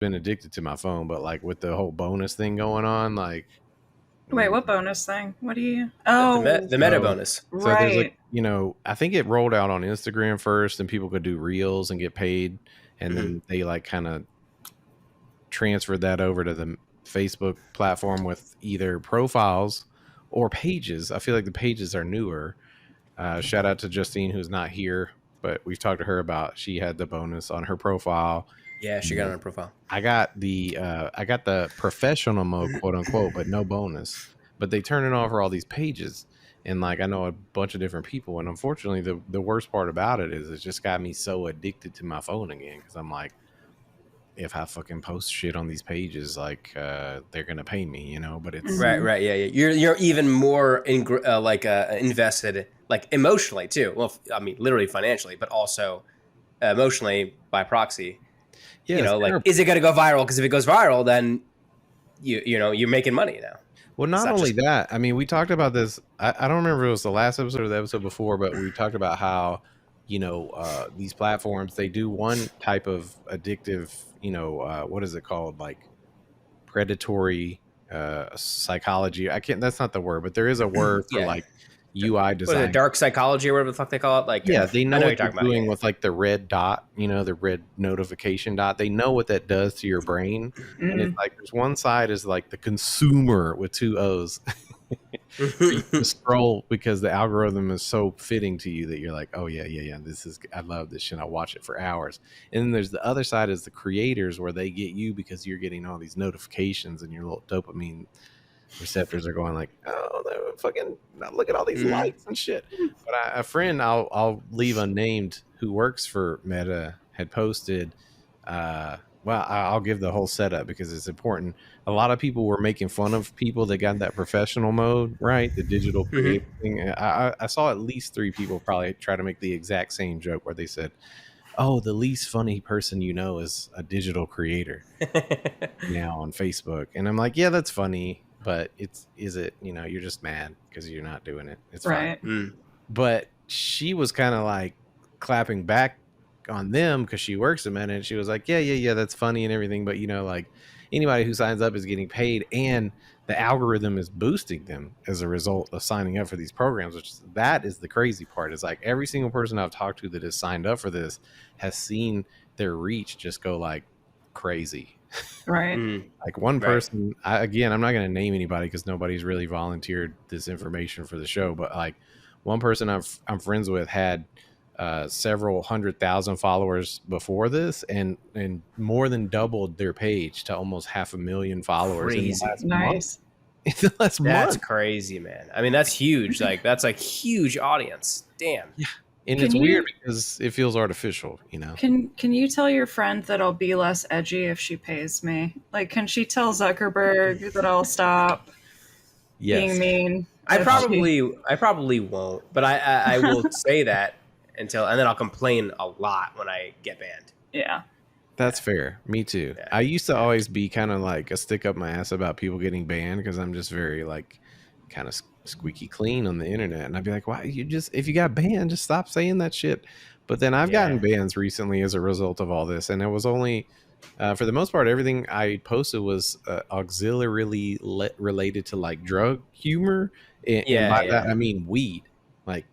been addicted to my phone, but like with the whole bonus thing going on, like. Wait, what bonus thing? What do you? The meta bonus. So there's like, right. I think it rolled out on Instagram first, and people could do reels and get paid, and then they like kind of transferred that over to the Facebook platform with either profiles or pages. I feel like the pages are newer. Shout out to Justine, who's not here, but we've talked to her about, she had the bonus on her profile. Yeah, she got on her profile. I got the professional mode, quote unquote, but no bonus. But they turn it on for all these pages. And like, I know a bunch of different people. And unfortunately, the worst part about it is it just got me so addicted to my phone again. Because I'm like, if I fucking post shit on these pages, like they're gonna pay me, But it's right, yeah. You're even more invested, like emotionally too. Well, I mean, literally financially, but also emotionally by proxy. Yeah, like, is it gonna go viral? Because if it goes viral, then you're making money now. Well, not only that. I mean, we talked about this. I don't remember if it was the last episode or the episode before, but we talked about how these platforms, they do one type of addictive, what is it called? Like predatory psychology. That's not the word, but there is a word for like UI design. What is it, dark psychology or whatever the fuck they call it? Like, yeah, they know what you're doing with like the red dot, the red notification dot. They know what that does to your brain. And it's like, there's one side is like the consumer with 2 O's. You scroll because the algorithm is so fitting to you that you're like, oh yeah, I love this shit, I'll watch it for hours. And then there's the other side is the creators, where they get you because you're getting all these notifications and your little dopamine receptors are going like, oh, they're fucking look at all these likes and shit. But a friend I'll leave unnamed, who works for Meta, had posted well, I'll give the whole setup because it's important. A lot of people were making fun of people that got that professional mode, right? The digital creative thing. I saw at least 3 people probably try to make the exact same joke where they said, oh, the least funny person is a digital creator now on Facebook. And I'm like, yeah, that's funny, but you're just mad because you're not doing it. It's right. Fine. But she was kind of like clapping back on them because she works a minute. She was like, yeah, that's funny and everything, but like anybody who signs up is getting paid, and the algorithm is boosting them as a result of signing up for these programs, that is the crazy part. Is like every single person I've talked to that has signed up for this has seen their reach just go like crazy. Right. Like one person, again, I'm not going to name anybody because nobody's really volunteered this information for the show, but like one person I'm friends with had several 100,000 followers before this, and more than doubled their page to almost 500,000 followers. Crazy. Nice. That's crazy, man. I mean, that's huge. Like, that's like huge audience. Damn. Yeah. And it's weird because it feels artificial, Can you tell your friend that I'll be less edgy if she pays me? Like, can she tell Zuckerberg that I'll stop being mean? I probably won't, but I will say that. And then I'll complain a lot when I get banned. Yeah. That's fair. Me too. Yeah. I used to always be kind of like a stick up my ass about people getting banned because I'm just very like kind of squeaky clean on the internet. And I'd be like, why if you got banned, just stop saying that shit. But then I've gotten bans recently as a result of all this. And it was only, for the most part, everything I posted was auxiliarily related to like drug humor. And by that, I mean weed. Like,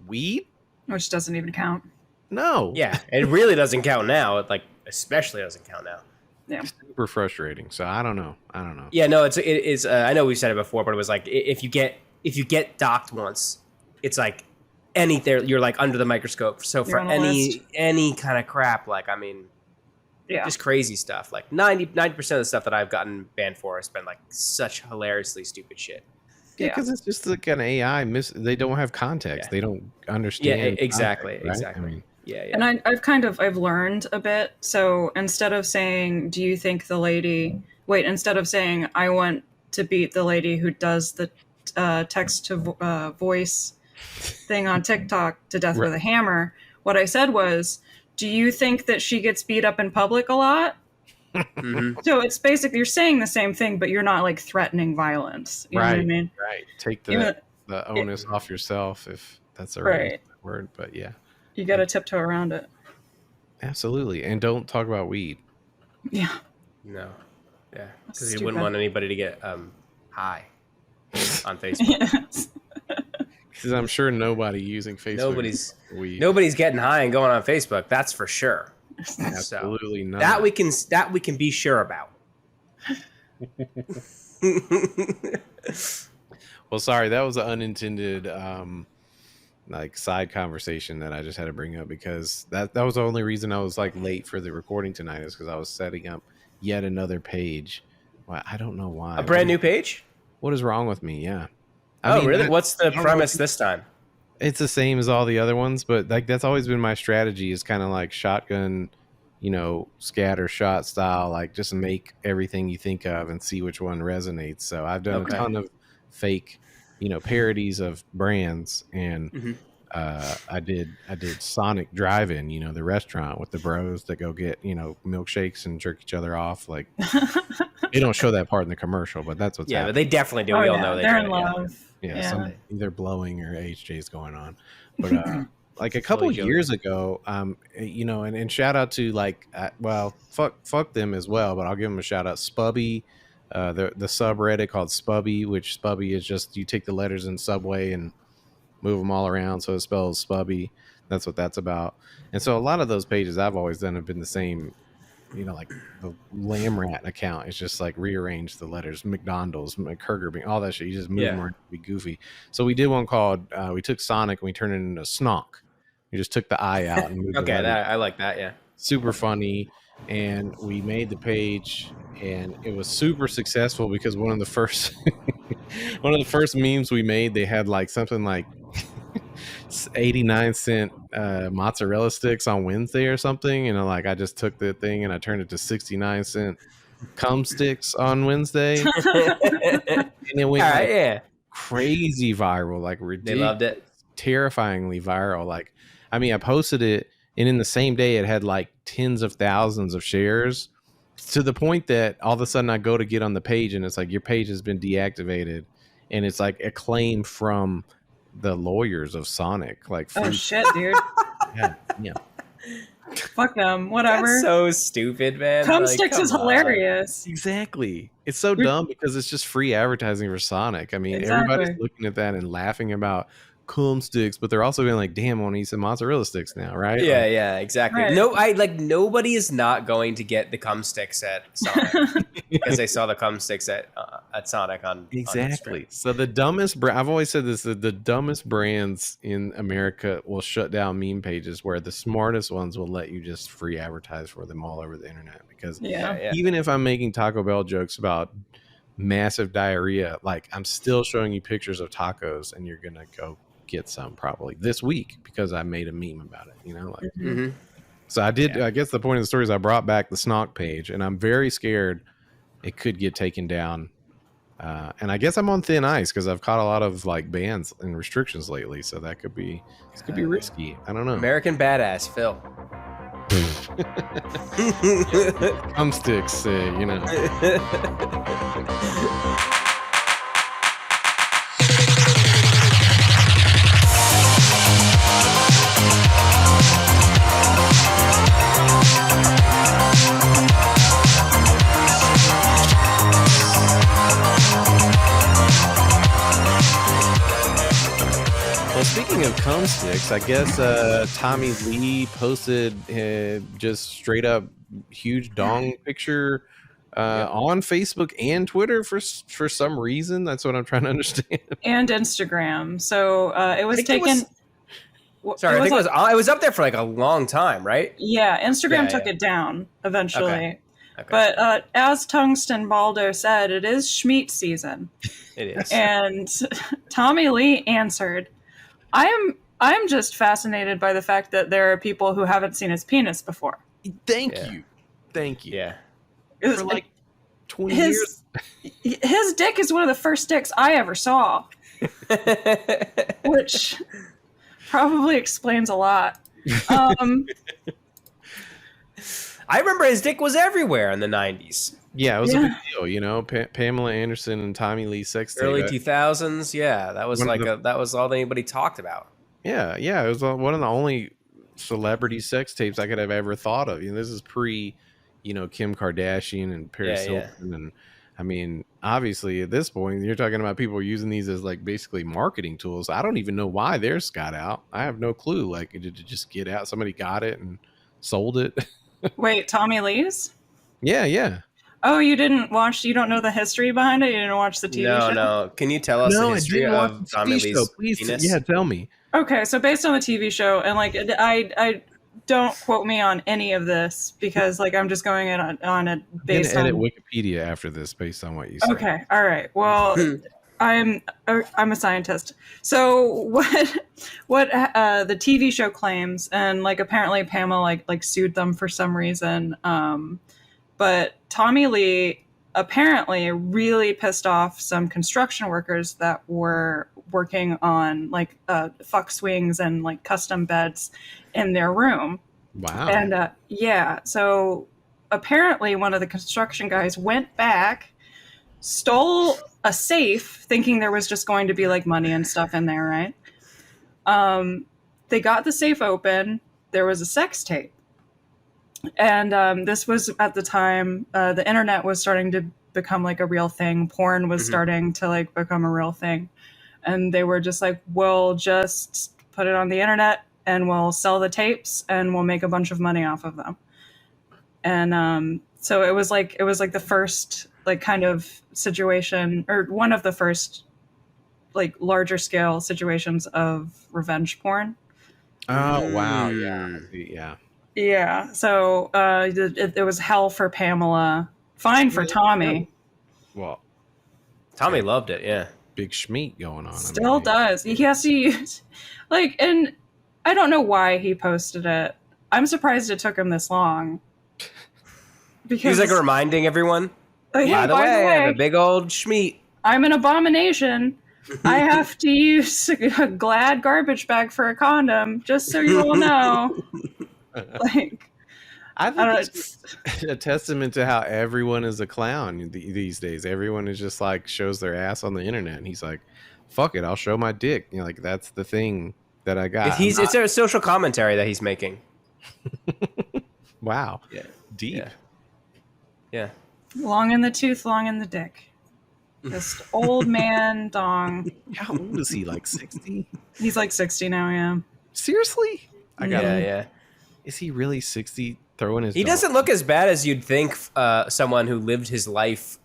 weed? Which doesn't even count. No. Yeah, it really doesn't count now. It especially doesn't count now. Yeah. Super frustrating. So I don't know. Yeah, no, it is. I know we've said it before, but it was like if you get docked once, it's like you're like under the microscope. So for any kind of crap, like, I mean, just crazy stuff. Like 90% of the stuff that I've gotten banned for has been like such hilariously stupid shit. Yeah, because it's just like an AI. They don't have context. They don't understand. Yeah, exactly, context, right? exactly. I mean, yeah. And I've learned a bit. So instead of saying, "Do you think the lady?" Instead of saying, "I want to beat the lady who does the text to voice thing on TikTok to death with a hammer," what I said was, "Do you think that she gets beat up in public a lot?" Mm-hmm. So it's basically, you're saying the same thing, but you're not like threatening violence. You know what I mean? Right. Take the onus off yourself, if that's the right word. But yeah, you got to tiptoe around it. Absolutely. And don't talk about weed. Yeah. No. Yeah. That's Because he wouldn't stupid. want anybody to get high on Facebook. Yes. Because I'm sure nobody using Facebook. Nobody's getting high and going on Facebook. That's for sure. So Absolutely not. that we can be sure about. Well, sorry, that was an unintended like side conversation that I just had to bring up, because that was the only reason I was like late for the recording tonight, is because I was setting up yet another page. Well, I don't know why. A brand new page? What is wrong with me? Yeah. I mean, really? What's the premise this time? It's the same as all the other ones, but like that's always been my strategy, is kind of like shotgun, scatter shot style, like just make everything you think of and see which one resonates. So I've done a ton of fake, parodies of brands, and I did Sonic Drive-In, the restaurant with the bros that go get, milkshakes and jerk each other off. Like they don't show that part in the commercial, but that's what's happening. But they definitely do. We all know they're in love. Yeah. Either blowing or HJ's going on. But like a couple years ago, and shout out to like, fuck them as well, but I'll give them a shout out. Spubby, the subreddit called Spubby, which Spubby is just, you take the letters in Subway and move them all around, so it spells Spubby. That's what that's about. And so a lot of those pages I've always done have been the same. Like the Lamb Rat account is just like rearrange the letters, McDonald's, Kurger, all that shit. You just move them around to be goofy. So we did one called, we took Sonic and we turned it into Snock. We just took the I out and moved I like that. Yeah. Super funny. And we made the page, and it was super successful because one of the first memes we made, they had like something like 89-cent mozzarella sticks on Wednesday or something, and I just took the thing and I turned it to 69-cent cum sticks on Wednesday. And it went crazy viral, like ridiculous. They loved it. Terrifyingly viral. Like, I mean, I posted it, and in the same day it had like tens of thousands of shares, to the point that all of a sudden I go to get on the page and it's like, your page has been deactivated, and it's like a claim from the lawyers of Sonic. Like, oh shit, dude. yeah. Fuck them. Whatever. That's so stupid, man. Cum sticks is hilarious. Exactly. It's so dumb because it's just free advertising for Sonic. I mean, everybody's looking at that and laughing about cum sticks, but they're also being like, damn, I want to eat some mozzarella sticks now, right? Yeah, exactly. Right. No, nobody is not going to get the cum sticks at Sonic because they saw the cum sticks at Sonic on exactly. So the dumbest I've always said this, the dumbest brands in America will shut down meme pages, where the smartest ones will let you just free advertise for them all over the internet. Because even if I'm making Taco Bell jokes about massive diarrhea, like, I'm still showing you pictures of tacos, and you're gonna go get some probably this week because I made a meme about it, So I did. I guess the point of the story is I brought back the Snock page, and I'm very scared it could get taken down. And I guess I'm on thin ice because I've caught a lot of like bans and restrictions lately, so that could be risky. I don't know. American Badass Phil. Cum sticks, Well, speaking of cum sticks, I guess Tommy Lee posted just straight up huge dong picture on Facebook and Twitter for some reason. That's what I'm trying to understand. And Instagram. So it was taken. Sorry, I think it was up there for like a long time, right? Yeah, Instagram took it down eventually. Okay. But as Tungsten Baldo said, it is Schmeat season. It is. And Tommy Lee answered, I'm just fascinated by the fact that there are people who haven't seen his penis before. Thank you. Yeah. For like 20 years. His dick is one of the first dicks I ever saw. Which probably explains a lot. I remember his dick was everywhere in the 90s. Yeah, it was a big deal, Pamela Anderson and Tommy Lee sex tape. Early 2000s, that was that was all anybody talked about. Yeah, it was one of the only celebrity sex tapes I could have ever thought of. This is pre, Kim Kardashian and Paris Yeah, yeah. Hilton. And I mean, obviously at this point, you're talking about people using these as like basically marketing tools. I don't even know why theirs got out. I have no clue. Like, did it just get out? Somebody got it and sold it. Wait, Tommy Lee's? Yeah. Oh, you don't know the history behind it? You didn't watch the TV show? No. Can you tell us the history of Tommy Lee's penis? Yeah, tell me. Okay, so based on the TV show, and like I don't quote me on any of this because like I'm just going in on it based on edit Wikipedia after this based on what you said. Okay, all right. Well, I'm a scientist. So what the TV show claims, and like apparently Pamela like sued them for some reason. But Tommy Lee apparently really pissed off some construction workers that were working on like fuck swings and like custom beds in their room. Wow. And yeah, so apparently one of the construction guys went back, stole a safe, thinking there was just going to be like money and stuff in there, right? They got the safe open. There was a sex tape. And this was at the time the internet was starting to become like a real thing. Porn was starting to like become a real thing. And they were just like, we'll just put it on the internet and we'll sell the tapes and we'll make a bunch of money off of them. And so it was like the first like kind of situation, or one of the first like larger scale situations of revenge porn. Oh wow, yeah. Yeah, so it was hell for Pamela, fine for Tommy. Well, Tommy loved it, yeah. Big schmeat going on. Still does. He has to use, like, and I don't know why he posted it. I'm surprised it took him this long. Because he's like reminding everyone. Hey, by the way, I have a big old schmeat. I'm an abomination. I have to use a Glad garbage bag for a condom, just so you all know. Like, I think it's a testament to how everyone is a clown these days. Everyone is just like shows their ass on the internet, and he's like, "Fuck it, I'll show my dick." Like that's the thing that I got. It's a social commentary that he's making. Wow. Yeah. Deep. Yeah. Long in the tooth, long in the dick. Just old man dong. How old is he? Like 60? He's like 60 now, yeah. Seriously? Yeah. Is he really 60 throwing his He doesn't look as bad as you'd think someone who lived his life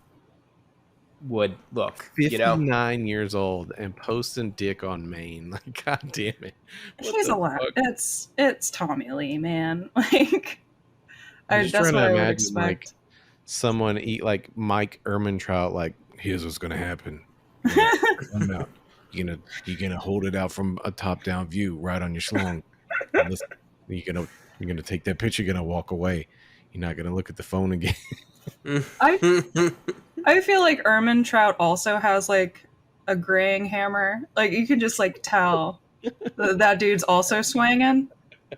would look. 59 years old and posting dick on Maine. Like, god damn it. He's a lot. It's Tommy Lee, man. Like, that's what I would imagine, expect. like, someone eat like Mike Ehrmantraut, like, here's what's gonna happen. You're gonna hold it out from a top down view right on your schlong. You're gonna take that picture, you're gonna walk away. You're not gonna look at the phone again. I feel like Ehrmantraut also has like a graying hammer. Like you can just like tell that dude's also swinging.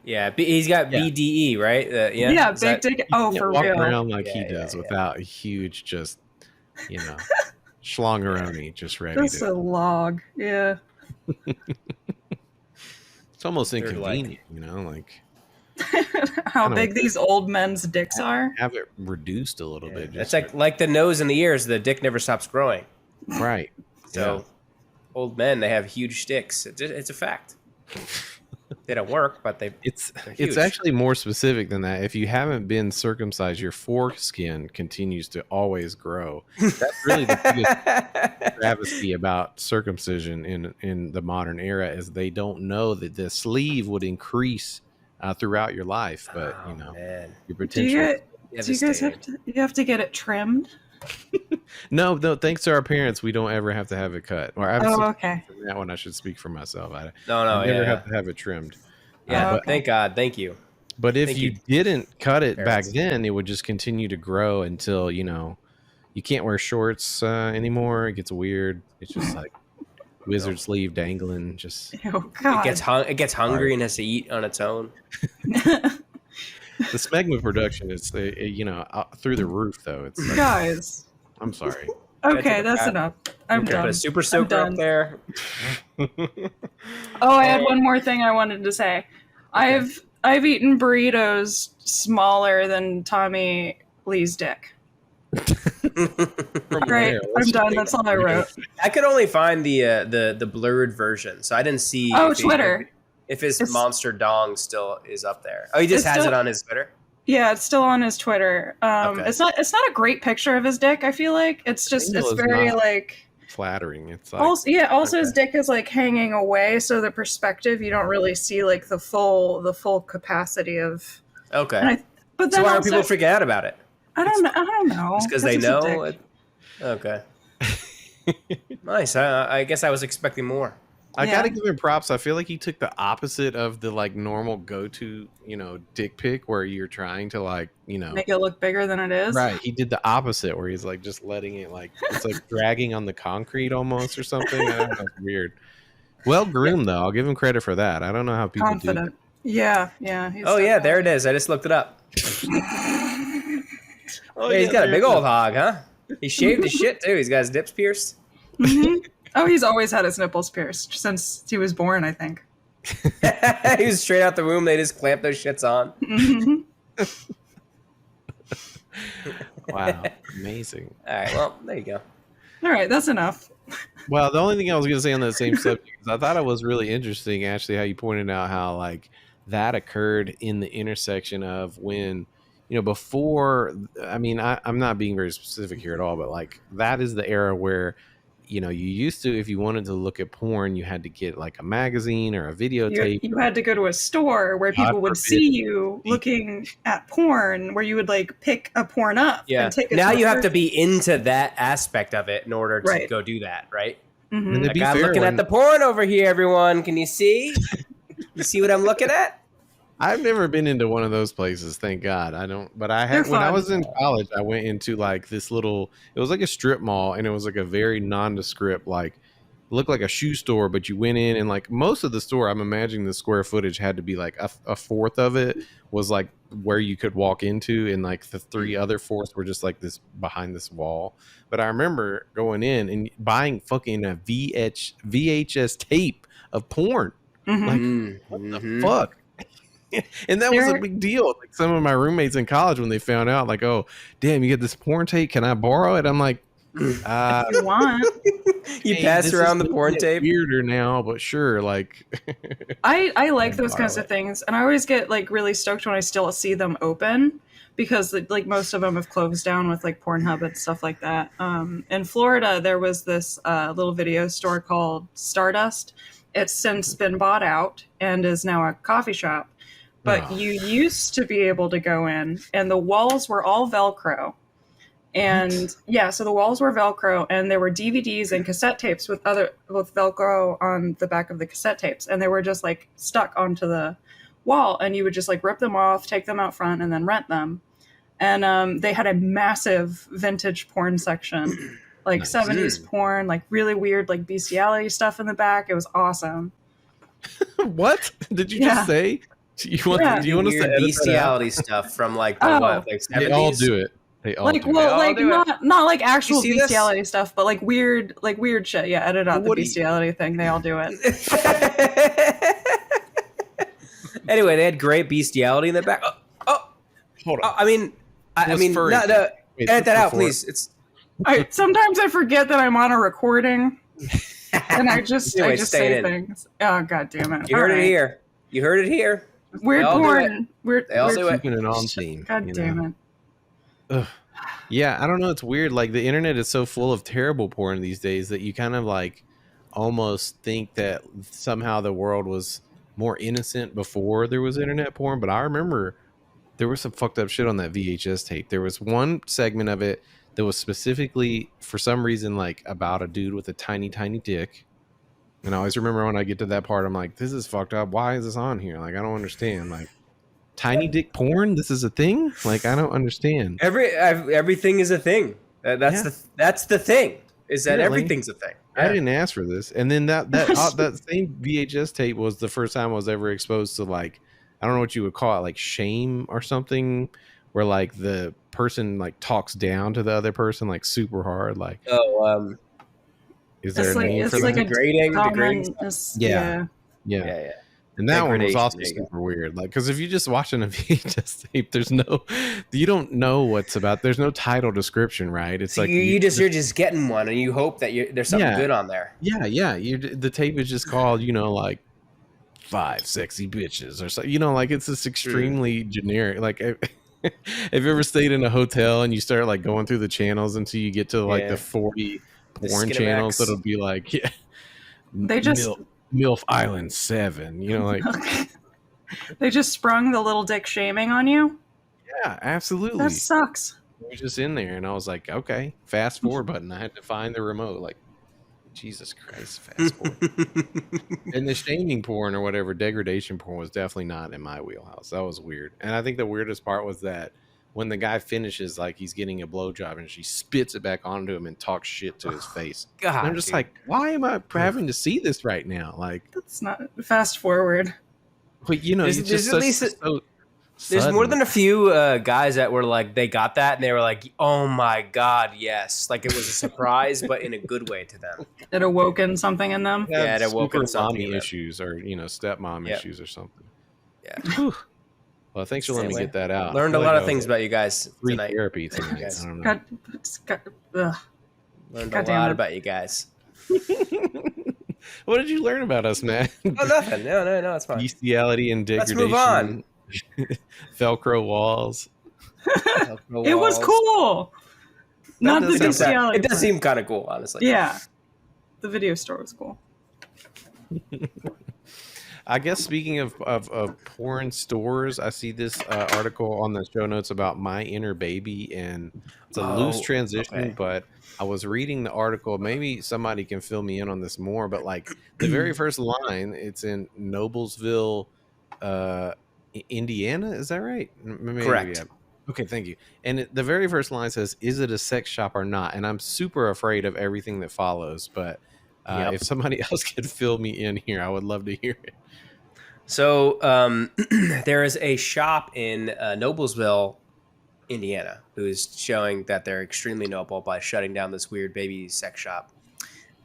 Yeah, he's got BDE, right? Yeah, big dick. Oh, for walk real. around like he does without a huge, just schlongeroni just ready. Just a log. Yeah. It's almost inconvenient, like how big these old men's dicks are. Have it reduced a little bit. It's like the nose and the ears. The dick never stops growing. Right. So old men, they have huge sticks. It's a fact. They don't work, but it's actually more specific than that. If you haven't been circumcised, your foreskin continues to always grow. That's really the biggest travesty about circumcision in the modern era is they don't know that the sleeve would increase throughout your life, but your potential. Do you guys have to get it trimmed? No, thanks to our parents, we don't ever have to have it cut. Or okay. From that one, I should speak for myself. I never have to have it trimmed. Yeah, thank God, thank you. But if you didn't cut it back then, it would just continue to grow until you can't wear shorts anymore. It gets weird. It's just like wizard sleeve dangling. Just God. It gets hungry and has to eat on its own. The smegma production is, through the roof, though. It's like, guys. I'm sorry. Okay, that's enough. I'm done. Put a super soaker up there. Oh, I had one more thing I wanted to say. Okay. I've eaten burritos smaller than Tommy Lee's dick. From Great, where? I'm What's done. your That's all I wrote. I could only find the blurred version, so I didn't see. Oh, if Twitter. If his It's- monster dong still is up there. Oh, he just It's has still- it on his Twitter. Yeah, it's still on his Twitter. Okay. It's not a great picture of his dick. I feel like it's very not like. flattering. It's like Also his dick is like hanging away, so the perspective you don't really see like the full capacity of. Okay. But So then why also, do people freak out about it? I don't know. Just because they it's a know dick. it? Okay. Nice. I guess I was expecting more. I Yeah. gotta give him props. I feel like he took the opposite of the like normal go-to, dick pic where you're trying to like, Make it look bigger than it is. right. He did the opposite where he's like just letting it like it's like dragging on the concrete almost or something. I don't know, it's weird. Well groomed though. I'll give him credit for that. I don't know how people do that. Confident. Yeah. Oh yeah, there it is. I just looked it up. Oh, Yeah, he's got a there big it old is. hog, huh? He shaved his shit too. He's got his nips pierced. Mhm. Oh, he's always had his nipples pierced since he was born, I think. He was straight out the womb. They just clamped those shits on. Mhm. Wow. Amazing. All right, well, there you go. All right, that's enough. Well, the only thing I was going to say on that same subject is I thought it was really interesting, actually, how you pointed out how like that occurred in the intersection of when, before. I mean, I'm not being very specific here at all, but like that is the era where, you used to, if you wanted to look at porn, you had to get like a magazine or a videotape. You had to go to a store where people would forbid. see you looking at porn, where you would like pick a porn up Yeah. and take it. Now to a you have to person. be into that aspect of it in order to Right. go do that, right? Mhm. And to Like, be I'm fair, looking when- at the porn over here, everyone. Can you see? You see what I'm looking at? I've never been into one of those places, thank God. I don't, but I had They're when I fun. was in college, I went into like this little, it was like a strip mall and it was like a very nondescript, like looked like a shoe store, but you went in and like most of the store, I'm imagining the square footage had to be like a fourth of it was like where you could walk into, and like the three other fourths were just like this behind this wall. But I remember going in and buying fucking a VHS tape of porn. Mhm. Like, what the Mhm. fuck? And that was a There- big deal. Like some of my roommates in college, when they found out, like, oh, damn, you get this porn tape. Can I borrow it? I'm like, If you want. You hey, pass this around is the porn gonna tape. get weirder now, but sure. Like, I like And those kinds borrow of things, and I always get like really stoked when I still see them open, because like most of them have closed down with like Pornhub and stuff like that. In Florida, there was this little video store called Stardust. It's since been bought out and is now a coffee shop. But Oh. you used to be able to go in, and the walls were all Velcro. And yeah, so the walls were Velcro, and there were DVDs and cassette tapes with Velcro on the back of the cassette tapes, and they were just like stuck onto the wall, and you would just like rip them off, take them out front, and then rent them. And they had a massive vintage porn section, like Nice. 70s porn, like really weird like bestiality stuff in the back. It was awesome. what did you Yeah. just say? You want, Yeah. do you want us to Weird edit that out? bestiality stuff from like the Oh. what? Like 70s? They all do it. They all Like do well, all like do it. not like actual see this? bestiality stuff, but like weird shit. Yeah, edit out the What do you- bestiality thing. They all do it. Anyway, they had great bestiality in the back. Hold on. I mean, I Was mean, furry. no, Wait, edit that that's out, before- please. It's Sometimes I forget that I'm on a recording, and I just Anyway, say stay in. things. Oh god damn it! You heard All it right. here. You heard it here. Weird They all do porn. Weird. They all weird- do it. Keeping it on theme. God damn it! Yeah, I don't know. It's weird. Like the internet is so full of terrible porn these days that you kind of like almost think that somehow the world was more innocent before there was internet porn. But I remember there was some fucked up shit on that VHS tape. There was one segment of it that was specifically for some reason like about a dude with a tiny, tiny dick. And I always remember when I get to that part, I'm like, this is fucked up. Why is this on here? Like, I don't understand. Like, tiny dick porn? This is a thing? Like, I don't understand. Everything is a thing. That's Yeah. that's the thing. Is that Really? everything's a thing? I didn't ask for this. And then that same VHS tape was the first time I was ever exposed to like, I don't know what you would call it, like shame or something, where like the person like talks down to the other person like super hard. Like, is there It's a like name it's for like that? a Degrading common. stuff. it's- Yeah. Yeah, Yeah. yeah. And that one was Degradation, also there you go. super weird. Like, because if you just watching a VHS tape, you don't know what's about. There's no title description, right? It's So like you're just getting one, and you hope that there's something Yeah. good on there. yeah. The tape is just called, like 5 sexy bitches or something. Like it's this extremely generic. Like, have you ever stayed in a hotel and you start like going through the channels until you get to like the 40 porn channels that'll be like, They just MILF Island 7, like. They just sprung the little dick shaming on you? Yeah, absolutely. That sucks. I was just in there and I was like, okay, fast forward button. I had to find the remote. Like, Jesus Christ, fast forward. And the shaming porn or whatever, degradation porn was definitely not in my wheelhouse. That was weird. And I think the weirdest part was that when the guy finishes, like he's getting a blowjob and she spits it back onto him and talks shit to his face. God, and I'm just like, why am I having to see this right now? Like, That's not fast forward. But there's more than a few guys that were like, they got that and they were like, oh my God, yes. Like it was a surprise, but in a good way to them. It awoken something in them. Yeah, it awoken something mommy issues or stepmom issues or something. Yeah. Whew. Well, thanks for letting me get that out. Learned a lot of things about you guys Free tonight. therapy tonight. Guys. I don't know. Learned God a damn lot it. about you guys. What did you learn about us, man? Oh, nothing. No, it's fine. Bestiality and Let's degradation. move on. Velcro walls. It was cool. Not the bestiality. It does seem kind of cool, honestly. Yeah. The video store was cool. I guess speaking of porn stores, I see this article on the show notes about My Inner Baby, and it's a loose transition, but I was reading the article. Maybe somebody can fill me in on this more, but like the very first line, it's in Noblesville, Indiana. Is that right? Maybe, correct. Yeah. Okay, thank you. And the very first line says, "Is it a sex shop or not?" And I'm super afraid of everything that follows, but if somebody else could fill me in here, I would love to hear it. So there is a shop in Noblesville, Indiana, who is showing that they're extremely noble by shutting down this weird baby sex shop.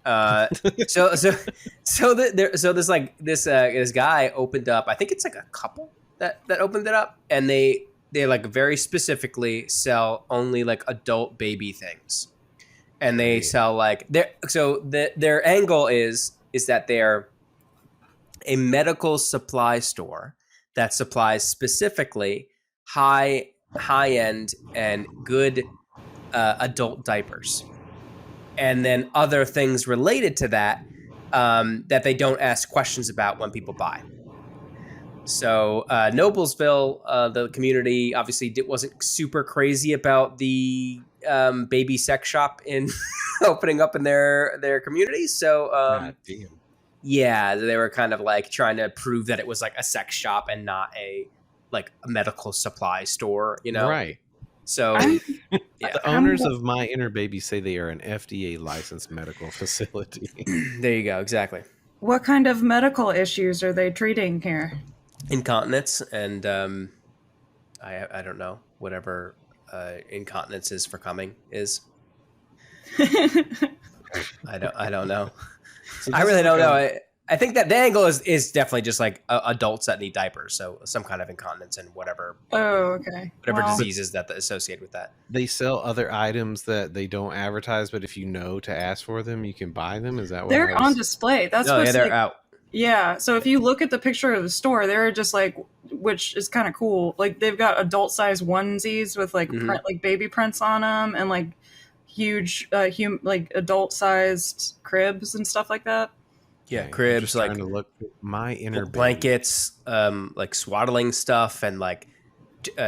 This guy opened up. I think it's like a couple that opened it up, and they like very specifically sell only like adult baby things, and they sell like their angle is that they're a medical supply store that supplies specifically high end and good adult diapers, and then other things related to that that they don't ask questions about when people buy. So Noblesville, the community obviously wasn't super crazy about the baby sex shop in opening up in their community. So God damn. yeah, they were kind of like trying to prove that it was like a sex shop and not a medical supply store, Right. So The owners of My Inner Baby say they are an FDA licensed medical facility. there you go, exactly. What kind of medical issues are they treating here? Incontinence and I don't know, whatever incontinence is for coming is. I don't know. So I really don't know. I think that the angle is definitely just like adults that need diapers, so some kind of incontinence and whatever. Oh, okay. Whatever Well, diseases that associated with that. They sell other items that they don't advertise, but if you know to ask for them, you can buy them. Is that what they're on display. That's what's they're like, out. yeah. So if you look at the picture of the store, they're just like, which is kind of cool. Like they've got adult size onesies with like print, like baby prints on them, and like huge, like adult sized cribs and stuff like that. Yeah, Okay, cribs, like trying to look at My Inner Baby. blankets, like swaddling stuff, and like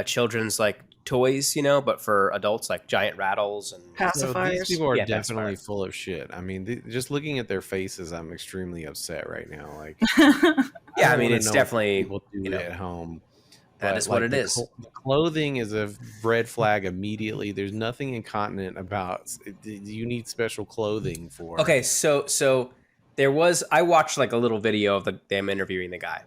children's like toys, but for adults like giant rattles and So Pacifiers. these people are Yeah, definitely pacifiers. full of shit. I mean, just looking at their faces, I'm extremely upset right now. Like, Yeah, I don't mean, wanna it's know what definitely, people do at home. that But, is what like, it is. The clothing is a red flag immediately. There's nothing incontinent about. You need special clothing for. Okay, so I watched like a little video of them interviewing the guy.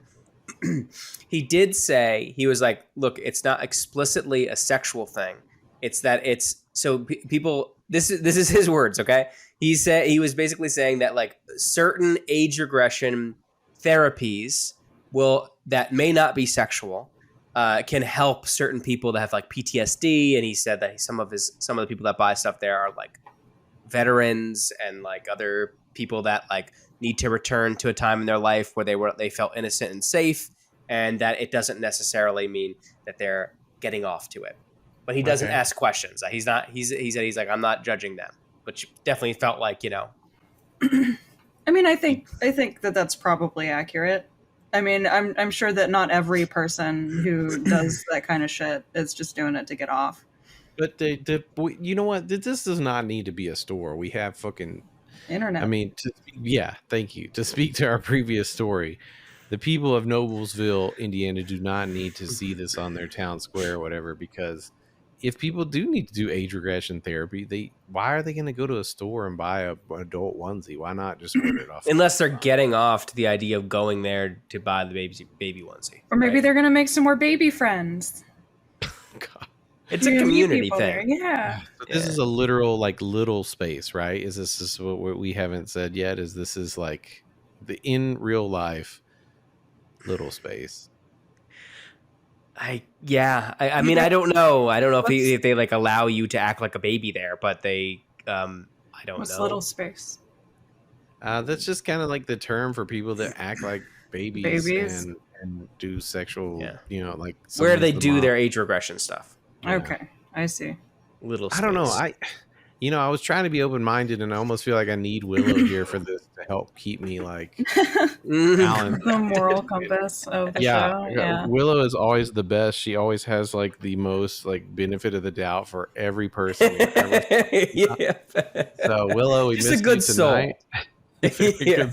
He did say, he was like, look, it's not explicitly a sexual thing. It's that it's so people, this is his words. Okay. He said, he was basically saying that like certain age regression therapies that may not be sexual, can help certain people that have like PTSD. And he said that some of the people that buy stuff there are like veterans and like other people that like need to return to a time in their life where they felt innocent and safe, and that it doesn't necessarily mean that they're getting off to it. But he doesn't ask questions. He said he's like, I'm not judging them, which definitely felt like, you know. I mean, I think that that's probably accurate. I mean, I'm sure that not every person who does that kind of shit is just doing it to get off. But you know what? This does not need to be a store. We have fucking internet. I mean, thank you. To speak to our previous story, the people of Noblesville, Indiana, do not need to see this on their town square or whatever, because if people do need to do age regression therapy, why are they going to go to a store and buy an adult onesie? Why not just order it off? Unless they're getting off to the idea of going there to buy the baby onesie. Or maybe they're going to make some more baby friends. God. It's a community thing. There. Yeah. So this is a literal like little space, right? Is this just what we haven't said yet? Is this is like the in real life little space? I mean, I don't know. I don't know if they like allow you to act like a baby there, but they I don't know. Little space? That's just kind of like the term for people that act like babies. And do sexual, you know, like where they do their age regression stuff. Yeah. Okay, I see. Little space. I don't know. I was trying to be open-minded, and I almost feel like I need Willow here for this to help keep me like balanced. The moral compass of the show. Yeah. Willow is always the best. She always has like the most like benefit of the doubt for every person. Yeah. So Willow, we just missed a good you tonight. Soul.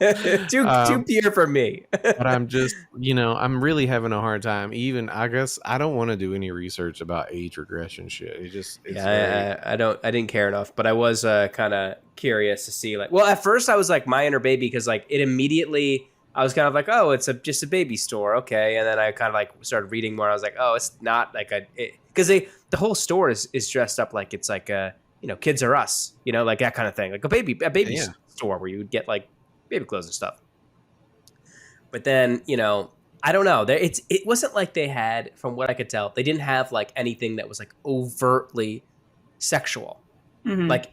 too pure for me. But I'm just, I'm really having a hard time. Even I guess I don't want to do any research about age regression shit. I didn't care enough, but I was kind of curious to see like. Well, at first I was like my inner baby because like it immediately I was kind of like, oh, it's just a baby store, okay, and then I kind of like started reading more. I was like, oh, it's not like because the whole store is dressed up like it's like Kids R Us, like that kind of thing, like a baby store where you would get like baby clothes and stuff. But then, I don't know. It wasn't like they had, from what I could tell, they didn't have like anything that was like overtly sexual. Mm-hmm. Like,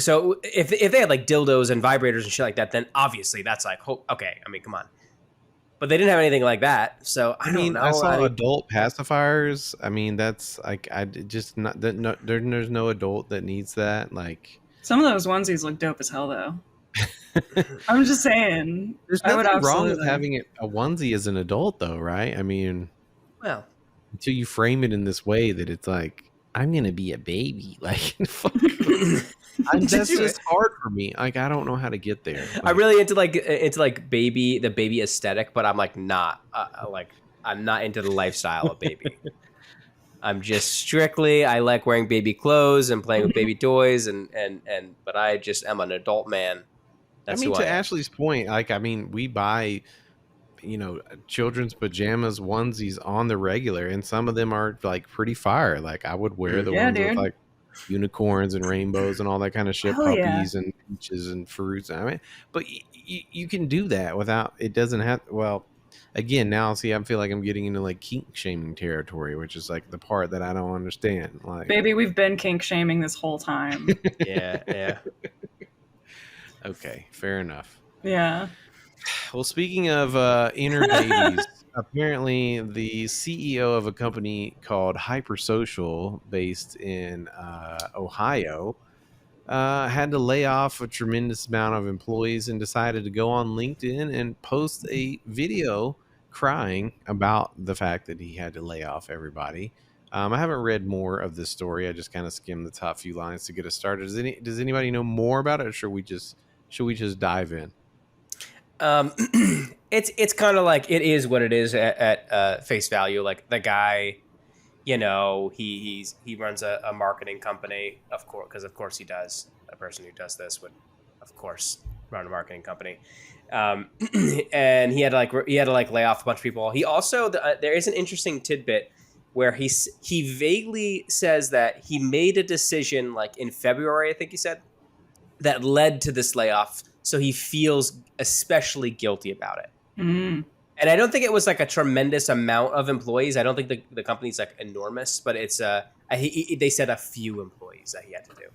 so if they had like dildos and vibrators and shit like that, then obviously that's like, okay. I mean, come on. But they didn't have anything like that. So I don't know. I saw adult pacifiers. I mean, that's like, there's no adult that needs that. Like, some of those onesies look dope as hell though. I'm just saying. There's nothing wrong with having a onesie as an adult, though, right? I mean, well, until you frame it in this way that it's like, I'm gonna be a baby, like, that's just hard for me. Like, I don't know how to get there. Like, I'm really into the baby aesthetic, but I'm like not I'm not into the lifestyle of baby. I'm just strictly, I like wearing baby clothes and playing with baby toys, but I just am an adult man. That's to Ashley's point, like, I mean, we buy, children's pajamas, onesies on the regular, and some of them are like pretty fire. Like, I would wear the ones with like unicorns and rainbows and all that kind of shit, puppies and peaches and fruits. I mean, but you can do that without, it doesn't have, well, again, now see, I feel like I'm getting into like kink shaming territory, which is like the part that I don't understand. Like, baby, we've been kink shaming this whole time. Yeah. Okay, fair enough. Yeah. Well, speaking of inner babies, apparently the CEO of a company called Hypersocial, based in Ohio, had to lay off a tremendous amount of employees and decided to go on LinkedIn and post a video crying about the fact that he had to lay off everybody. I haven't read more of this story. I just kind of skimmed the top few lines to get us started. Does anybody know more about it, or should we just dive in? It's kind of like, it is what it is at face value. Like, the guy, he runs a marketing company, of course, because of course he does. A person who does this would, of course, run a marketing company. And he had to lay off a bunch of people. He also there is an interesting tidbit where he vaguely says that he made a decision like in February, I think he said, that led to this layoff. So he feels especially guilty about it. Mm. And I don't think it was like a tremendous amount of employees. I don't think the company's like enormous, but it's they said a few employees that he had to do.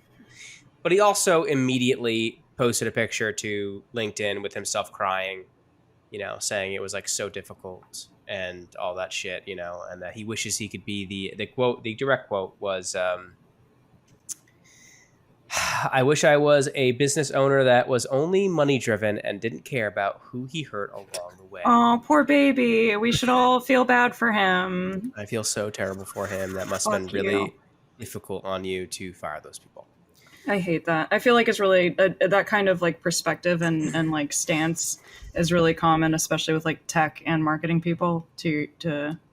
But he also immediately posted a picture to LinkedIn with himself crying, you know, saying it was like so difficult and all that shit, you know, and that he wishes he could be the direct quote was, I wish I was a business owner that was only money driven and didn't care about who he hurt along the way. Oh, poor baby. We should all feel bad for him. I feel so terrible for him. That must have been really difficult on you to fire those people. I hate that. I feel like it's really that kind of like perspective and like stance is really common, especially with like tech and marketing people. To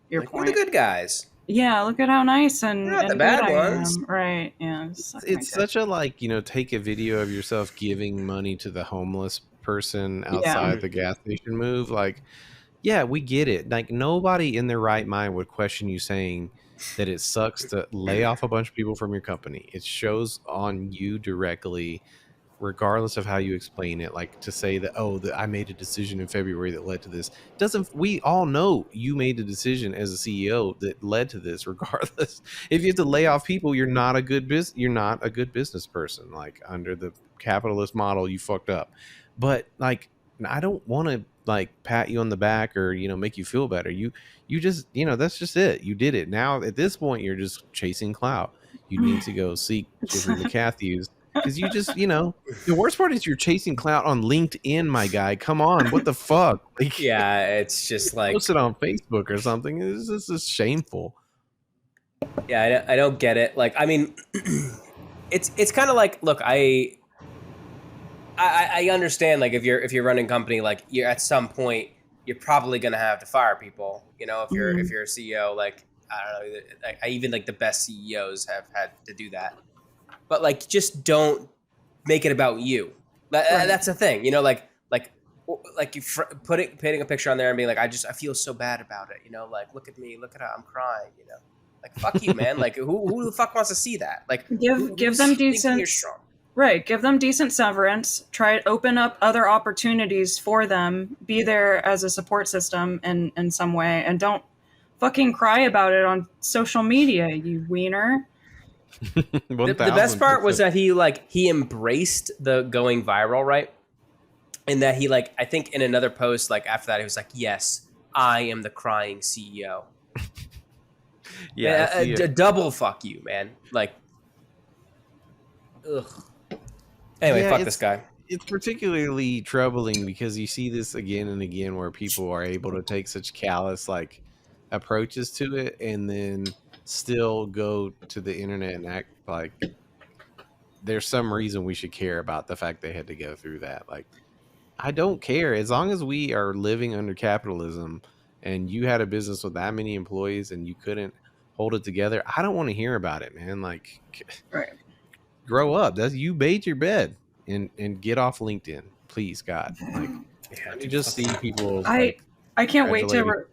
your like, point, we're the good guys. Yeah, look at how nice and not and the bad good ones, I am. Right? Yeah, it's such a like, you know, take a video of yourself giving money to the homeless person outside the gas station move. Like, yeah, we get it. Like, nobody in their right mind would question you saying that it sucks to lay off a bunch of people from your company. It shows on you directly, regardless of how you explain it. Like, to say that, oh, I made a decision in February that led to this. Doesn't, we all know you made a decision as a CEO that led to this. Regardless, if you have to lay off people, you're not a good business person. Like, under the capitalist model, you fucked up. But like, I don't want to like pat you on the back or, you know, make you feel better. You just, you know, that's just it. You did it. Now at this point, you're just chasing clout. You need to go seek Jeffrey McCathews. Because you just, you know, the worst part is you're chasing clout on LinkedIn, my guy. Come on, what the fuck? Like, yeah, it's just like post it on Facebook or something. It's just shameful. Yeah, I don't get it. Like, I mean, it's kind of like, look, I understand. Like, if you're running a company, like, you're at some point you're probably gonna have to fire people. You know, if you're a CEO, like, I don't know, I even like the best CEOs have had to do that. But like, just don't make it about you. That's the thing, you know. Like you putting a picture on there and being like, I feel so bad about it, you know. Like, look at me, look at how I'm crying, you know. Like, fuck you, man. Like, who the fuck wants to see that? Like, give them decent. You're strong. Right, give them decent severance. Try to open up other opportunities for them. Be there as a support system in some way, and don't fucking cry about it on social media, you wiener. The best part was that he embraced the going viral, right? And that he, like, I think in another post, like, after that, he was like, yes, I am the crying CEO. Yeah, a double fuck you, man. Like, ugh. Anyway, fuck this guy. It's particularly troubling because you see this again and again where people are able to take such callous, like, approaches to it and then still go to the internet and act like there's some reason we should care about the fact they had to go through that. Like, I don't care. As long as we are living under capitalism and you had a business with that many employees and you couldn't hold it together, I don't want to hear about it, man. Like, right. Grow up. You made your bed and get off LinkedIn, please, God. Like, you just see people. I can't wait to.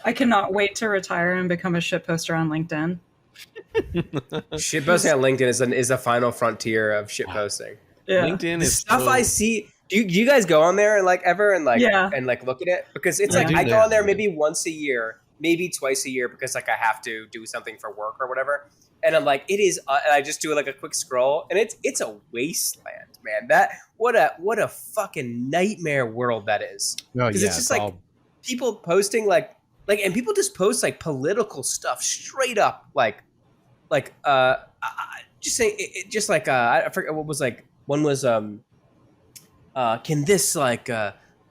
I cannot wait to retire and become a shit poster on LinkedIn. Shit posting on LinkedIn is the final frontier of shit posting. Yeah. LinkedIn is stuff I see. Do you guys go on there and like ever and like and like look at it? Because it's like I go on there maybe once a year, maybe twice a year because like I have to do something for work or whatever. And I'm like, it is. And I just do like a quick scroll, and it's a wasteland, man. What a fucking nightmare world that is. Because it's just like people posting like, and people just post like political stuff straight up, just saying, just like I forget what was like. One was can this like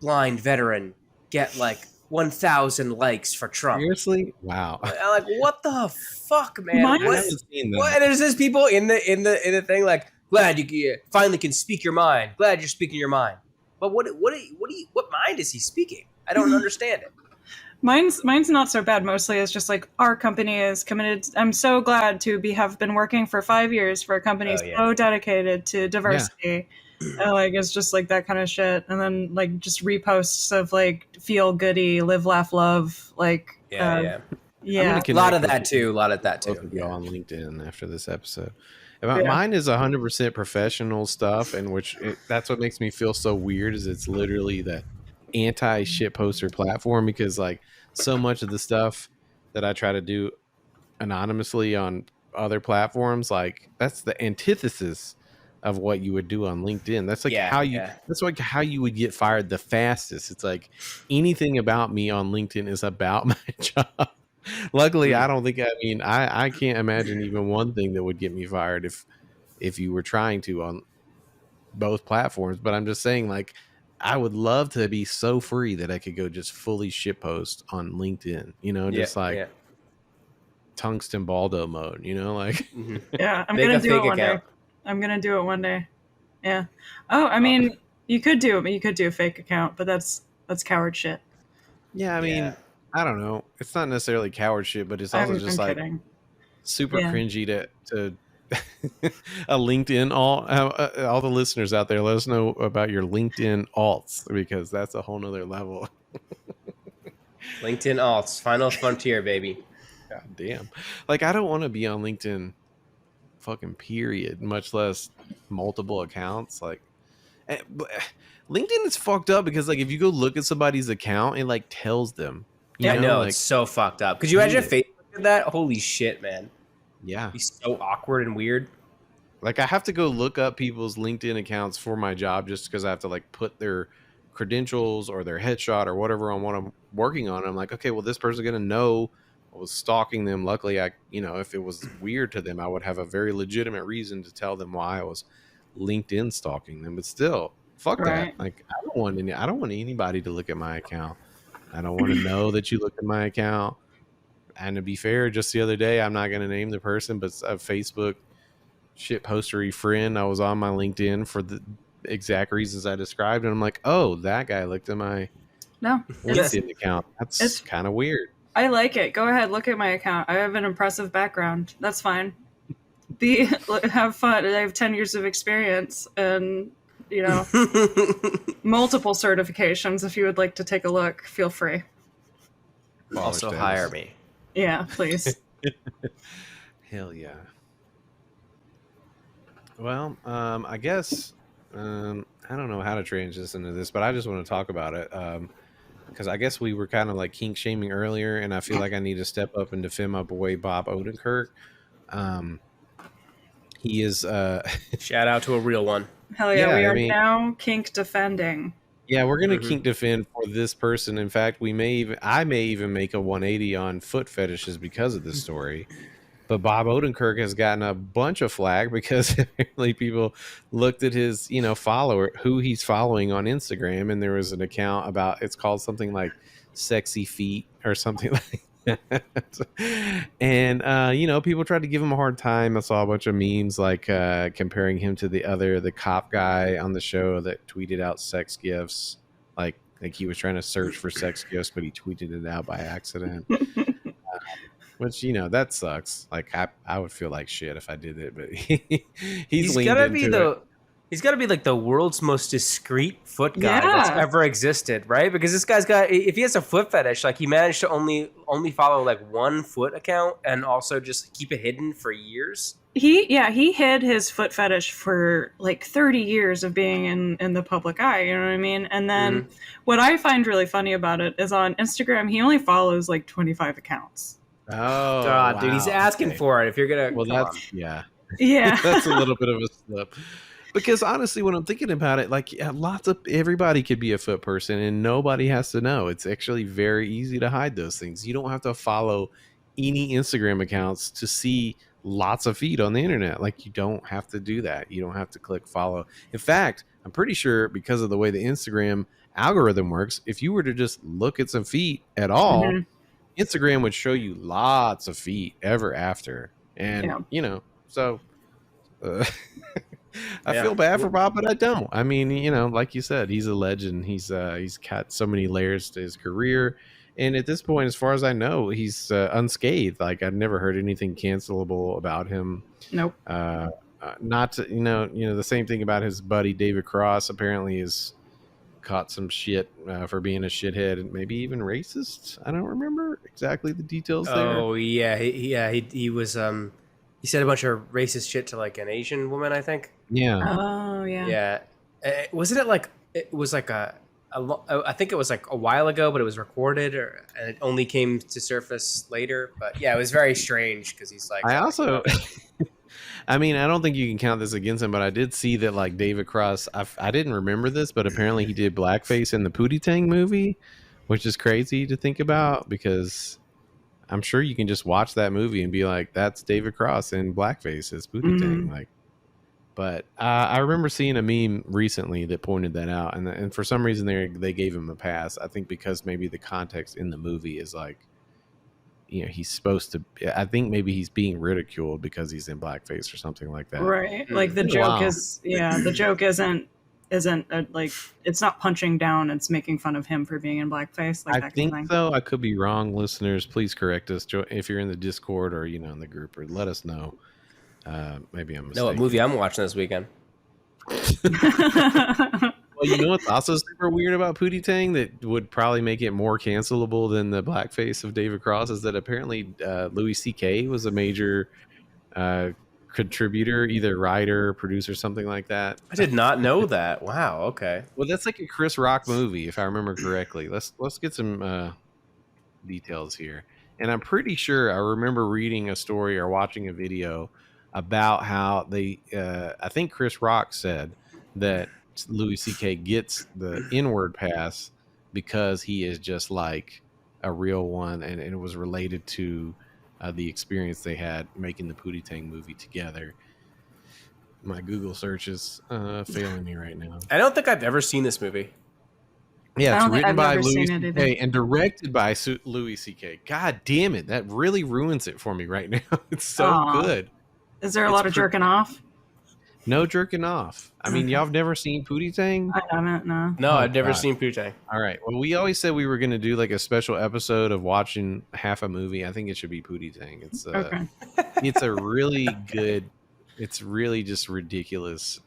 blind veteran get like 1,000 likes for Trump? Seriously? Wow. I'm like, what the fuck, man? I haven't seen that. What? And there's this people in the thing like, glad you finally can speak your mind. Glad you're speaking your mind. But what mind is he speaking? I don't understand it. Mine's not so bad. Mostly it's just like our company is committed. I'm so glad to have been working for 5 years for a company so dedicated to diversity. And like it's just like that kind of shit, and then like just reposts of like feel goody, live, laugh, love, like yeah. A lot of that too. Both of you on LinkedIn after this episode. Mine is 100% professional stuff, and that's what makes me feel so weird. Is it's literally that anti shit poster platform because like so much of the stuff that I try to do anonymously on other platforms, like that's the antithesis of what you would do on LinkedIn. That's like Yeah, how you yeah. that's like how you would get fired the fastest. It's like anything about me on LinkedIn is about my job. Luckily, I don't think I can't imagine even one thing that would get me fired if you were trying to on both platforms. But I'm just saying, like, I would love to be so free that I could go just fully shitpost on LinkedIn, Yeah, just like yeah. tungsten baldo mode, like Mm-hmm. Yeah, I'm Make gonna a do it fake one account. day. I'm gonna do it one day. Yeah. Oh, I mean, you could do it, but you could do a fake account, but that's coward shit. yeah, I Yeah. mean, I don't know. It's not necessarily coward shit, but it's also just I'm like kidding. super Yeah. cringy to a LinkedIn all the listeners out there, let us know about your LinkedIn alts because that's a whole nother level. LinkedIn alts, final frontier, baby. God damn. Like I don't want to be on LinkedIn fucking period, much less multiple accounts. Like but LinkedIn is fucked up because like if you go look at somebody's account, it like tells them, I know, it's like so fucked up. Could you imagine if it. Facebook did that? Holy shit, man. Yeah. It'd be so awkward and weird. Like I have to go look up people's LinkedIn accounts for my job just because I have to like put their credentials or their headshot or whatever on what I'm working on. I'm like, okay, well, this person's gonna know I was stalking them. Luckily, if it was weird to them, I would have a very legitimate reason to tell them why I was LinkedIn stalking them. But still, fuck that. Right. Like, I don't want anybody to look at my account. I don't want to know that you looked at my account. And to be fair, just the other day, I'm not going to name the person, but a Facebook shit postery friend. I was on my LinkedIn for the exact reasons I described, and I'm like, oh, that guy looked at my No, LinkedIn account. That's it's kind of weird. I like it. Go ahead, look at my account. I have an impressive background. That's fine. Have fun. I have 10 years of experience and multiple certifications. If you would like to take a look, feel free. Also hire me. Yeah, please. Hell yeah. Well, I guess I don't know how to transition into this, but I just want to talk about it because I guess we were kind of like kink shaming earlier, and I feel like I need to step up and defend my boy Bob Odenkirk. He is Shout out to a real one. Hell yeah, we are now kink defending. Yeah, we're gonna kink defend for this person. In fact, I may even make a 180 on foot fetishes because of this story. But Bob Odenkirk has gotten a bunch of flack because apparently people looked at his, follower, who he's following on Instagram, and there was an account about, it's called something like Sexy Feet or something like that. And, people tried to give him a hard time. I saw a bunch of memes like comparing him to the cop guy on the show that tweeted out sex gifts. Like he was trying to search for sex gifts, but he tweeted it out by accident. Which, that sucks. Like I would feel like shit if I did it, but he's gotta be he's gotta be like the world's most discreet foot guy that's ever existed, right? Because this guy's if he has a foot fetish, like he managed to only follow like one foot account and also just keep it hidden for years. He hid his foot fetish for like 30 years of being in the public eye, you know what I mean? And then what I find really funny about it is on Instagram, he only follows like 25 accounts. Oh God, wow. Dude, he's asking for it. If you're gonna, yeah, that's a little bit of a slip. Because honestly, when I'm thinking about it, like everybody could be a foot person, and nobody has to know. It's actually very easy to hide those things. You don't have to follow any Instagram accounts to see lots of feet on the internet. Like you don't have to do that. You don't have to click follow. In fact, I'm pretty sure because of the way the Instagram algorithm works, if you were to just look at some feet at all. Instagram would show you lots of feet ever after. And, so I feel bad for Bob, but I don't. I mean, like you said, he's a legend. He's got so many layers to his career. And at this point, as far as I know, he's unscathed. Like I've never heard anything cancelable about him. Nope. Not to, the same thing about his buddy David Cross apparently is caught some shit for being a shithead and maybe even racist. I don't remember exactly the details there. Oh yeah, he was he said a bunch of racist shit to like an Asian woman, I think. Yeah. Oh yeah. Yeah. Wasn't it like it was like a I think it was like a while ago, but it was recorded, and it only came to surface later. But yeah, it was very strange because he's like, I also, I mean, I don't think you can count this against him, but I did see that like David Cross. I didn't remember this, but apparently he did blackface in the Pootie Tang movie, which is crazy to think about because I'm sure you can just watch that movie and be like, "That's David Cross in blackface as Pootie Tang." Like, but I remember seeing a meme recently that pointed that out, and for some reason they gave him a pass. I think because maybe the context in the movie is like, you know, he's supposed to. I think maybe he's being ridiculed because he's in blackface or something like that. Right. Like the joke is, the joke isn't like it's not punching down. It's making fun of him for being in blackface. Like I that think kind of thing. so. I could be wrong. Listeners, please correct us if you're in the Discord or in the group, or let us know. Maybe I'm mistaken. know what movie I'm watching this weekend. Well, you know what's also super weird about Pootie Tang that would probably make it more cancelable than the blackface of David Cross is that apparently Louis C.K. was a major contributor, either writer, producer, something like that. I did not know that. Wow. Okay. Well, that's like a Chris Rock movie, if I remember correctly. Let's get some details here. And I'm pretty sure I remember reading a story or watching a video about how I think Chris Rock said that Louis C.K. gets the N-word pass because he is just like a real one, and it was related to the experience they had making the Pootie Tang movie together. My Google search is failing me right now. I don't think I've ever seen this movie. Yeah, it's written by Louis C.K. and directed by Louis C.K. God damn it, that really ruins it for me right now. It's so good. Is there a lot of jerking off? No jerking off. I mean, y'all have never seen Pootie Tang? I haven't, no. No, I've never seen Pootie Tang. All right. Well, we always said we were going to do like a special episode of watching half a movie. I think it should be Pootie Tang. It's Okay. It's a really good. It's really just ridiculous.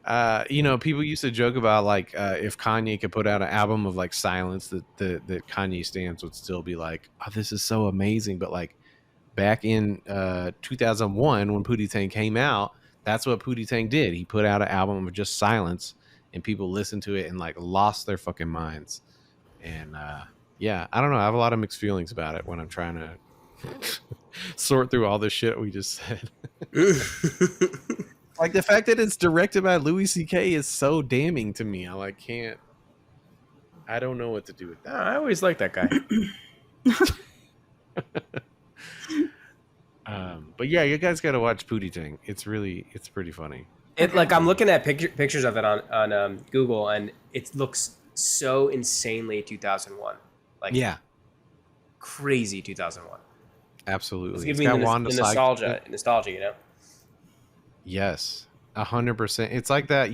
People used to joke about like if Kanye could put out an album of like silence, that Kanye stands would still be like, oh, this is so amazing. But like back in 2001 when Pootie Tang came out, that's what Pootie Tang did. He put out an album of just silence, and people listened to it and like lost their fucking minds. And I don't know. I have a lot of mixed feelings about it when I'm trying to sort through all the shit we just said. Like the fact that it's directed by Louis C.K. is so damning to me. I don't know what to do with that. I always liked that guy. But yeah, you guys got to watch Pootie Tang. It's pretty funny. I'm looking at pictures of it on Google, and it looks so insanely 2001. Like, yeah, crazy 2001. Absolutely. It's giving me the nostalgia, you know? Yes, 100%. It's like that,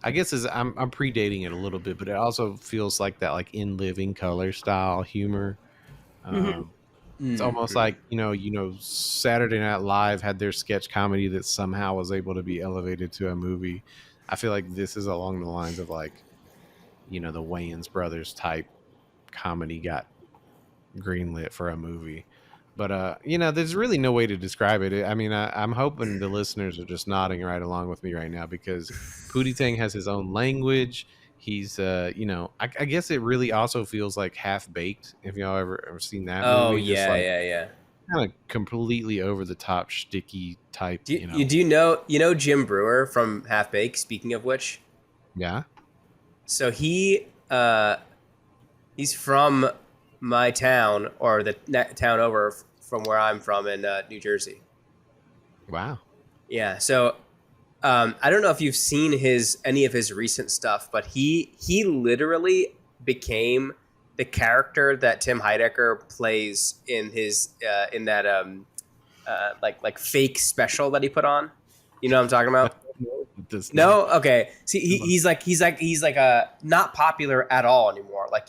I guess I'm predating it a little bit, but it also feels like that, like In Living Color style humor. It's almost like, Saturday Night Live had their sketch comedy that somehow was able to be elevated to a movie. I feel like this is along the lines of like, the Wayans brothers type comedy got greenlit for a movie. But, there's really no way to describe it. I mean, I'm hoping the listeners are just nodding right along with me right now because Pootie Tang has his own language. He's, I guess it really also feels like Half Baked. If y'all ever seen that movie. Oh, yeah, yeah. Kind of completely over the top, sticky type. Do you know Jim Brewer from Half Baked? Speaking of which, yeah. So he's from my town, or the town over from where I'm from in New Jersey. Wow. Yeah. So I don't know if you've seen any of his recent stuff, but he literally became the character that Tim Heidecker plays in his in that like fake special that he put on. You know what I'm talking about? No? Okay. See, he's not popular at all anymore. Like,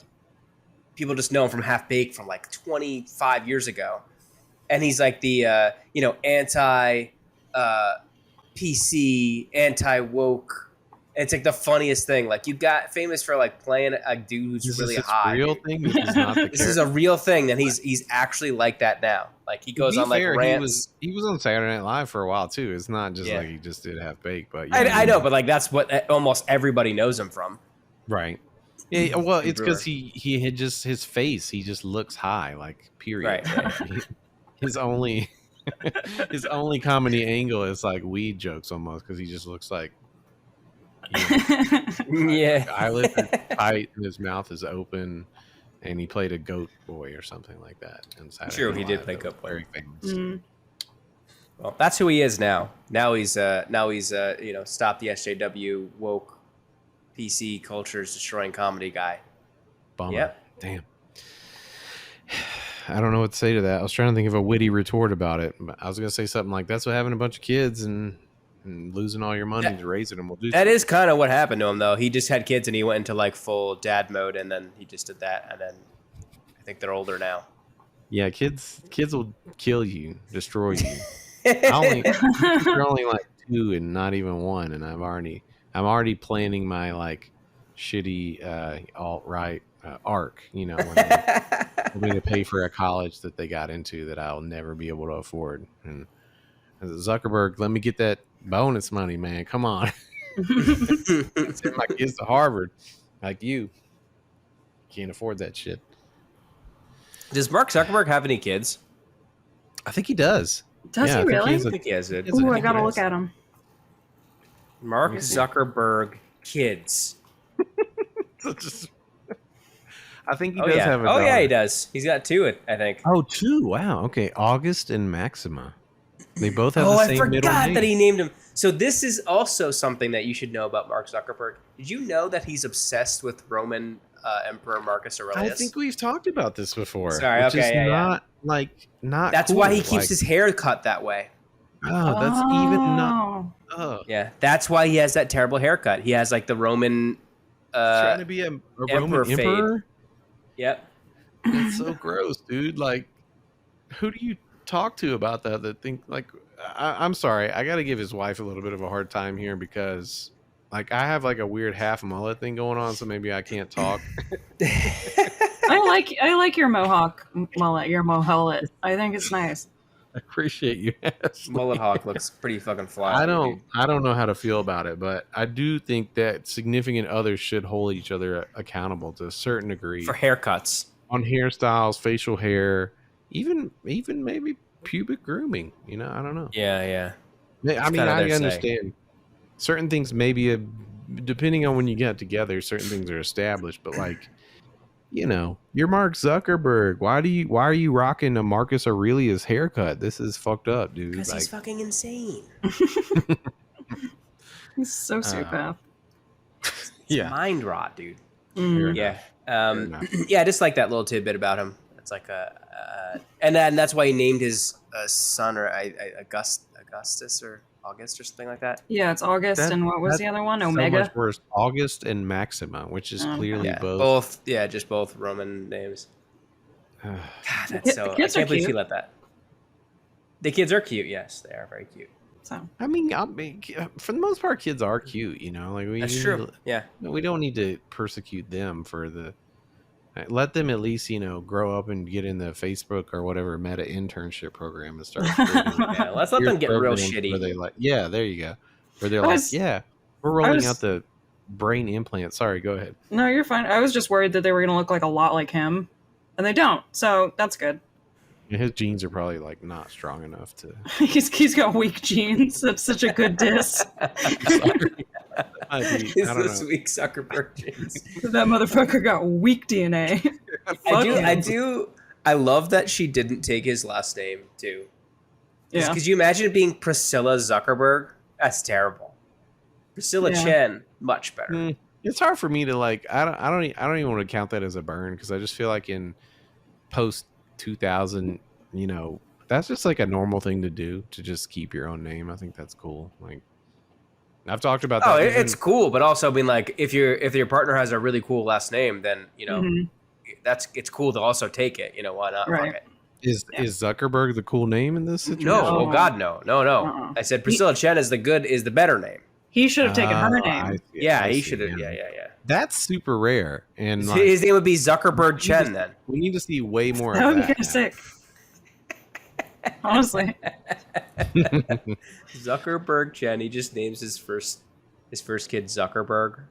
people just know him from Half Baked from like 25 years ago. And he's like the, anti PC, anti woke It's like the funniest thing. Like you got famous for like playing a dude who's This really is high. real Dude. thing. This is not the This is a real thing, and he's actually like that now. Like he goes on like rants. He was on Saturday Night Live for a while too. It's not just like he just did half baked, but I know, but like that's what almost everybody knows him from. right. Yeah, well, it's because he had just his face. He just looks high, like period. Right. His only his only comedy angle is like weed jokes almost because he just looks like Yeah. eyelids are tight and his mouth is open, and he played a goat boy or something like that. True, he did play goat boy. Very famous. Mm. Well, that's who he is now. Now he's stop the SJW woke PC culture's destroying comedy guy. Bummer. Yep. Damn. I don't know what to say to that. I was trying to think of a witty retort about it. I was going to say something like, that's what having a bunch of kids and losing all your money to raising them will do. That is kind of what happened to him, though. He just had kids and he went into like full dad mode, and then he just did that, and then I think they're older now. Yeah, kids will kill you, destroy you. You're only like 2 and not even 1, and I'm already planning my like shitty alt-right arc, when I'm going to pay for a college that they got into that I'll never be able to afford. And Zuckerberg, let me get that bonus money, man. Come on. Send my kids to Harvard like you. Can't afford that shit. Does Mark Zuckerberg have any kids? I think he does. Does he really? I think he has it. Ooh, I gotta look at him. Mark Zuckerberg kids. I think he does have a daughter. Oh, yeah, he does. He's got 2, I think. Oh, 2. Wow. Okay. August and Maxima. They both have the same middle name. I forgot that he named him. So this is also something that you should know about Mark Zuckerberg. Did you know that he's obsessed with Roman Emperor Marcus Aurelius? I think we've talked about this before. Sorry, which okay, is not That's cool. why he keeps his hair cut that way. Oh, that's even not. Oh. Yeah, that's why he has that terrible haircut. He has like the Roman. Trying to be a Roman emperor. Yep. It's so gross, dude. Like, who do you talk to about that? That think like, I'm sorry, I got to give his wife a little bit of a hard time here because, like, I have like a weird half mullet thing going on, so maybe I can't talk. I like your mohawk mullet, your mohawk. I think it's nice. I appreciate you. Mullet hawk looks pretty fucking fly. I don't know how to feel about it, but I do think that significant others should hold each other accountable to a certain degree for haircuts, on hairstyles, facial hair, even maybe pubic grooming. I don't know. Yeah. I mean, I understand certain things. Maybe depending on when you get together, certain things are established, but like. You're Mark Zuckerberg. Why are you rocking a Marcus Aurelius haircut? This is fucked up, dude. Because he's fucking insane. He's so psychopath. It's mind rot, dude. Mm. Yeah. I just like that little tidbit about him. It's like and that's why he named his son or Augustus or August or something like that. Yeah, it's August, and what was the other one? Omega. So much worse. August and Maxima, which is clearly both. Just both Roman names. God, that's so. I can't believe he let that. The kids are cute. Yes, they are very cute. So I mean, for the most part, kids are cute. That's true. Yeah, we don't need to persecute them for the. Let them at least, grow up and get in the Facebook or whatever Meta internship program and start. Let's let them get real shitty. Where they there you go. Where they're we're rolling out the brain implant. Sorry, go ahead. No, you're fine. I was just worried that they were going to look like a lot like him, and they don't. So that's good. His genes are probably like not strong enough to. He's got weak genes. That's such a good diss. It's this weak Zuckerberg genes. That motherfucker got weak DNA. I love that she didn't take his last name too. Yeah. Could you imagine being Priscilla Zuckerberg? That's terrible. Priscilla Chen, much better. It's hard for me to like. I don't even want to count that as a burn because I just feel like in post 2000, that's just like a normal thing to do to just keep your own name. I think that's cool. Like. I've talked about that. Oh, it's cool, but also being like, if your partner has a really cool last name, then it's cool to also take it. Why not? Right. Fuck it. Is Zuckerberg the cool name in this situation? No, oh god, no. I said Priscilla Chen is the better name. He should have taken her I name. see, Yeah, I he see, should have. yeah. Yeah. That's super rare, and His name would be Zuckerberg we need Chen to- then. we need to see way more That of would be that. kind of sick. Honestly. Zuckerberg Chen. He just names his first kid Zuckerberg,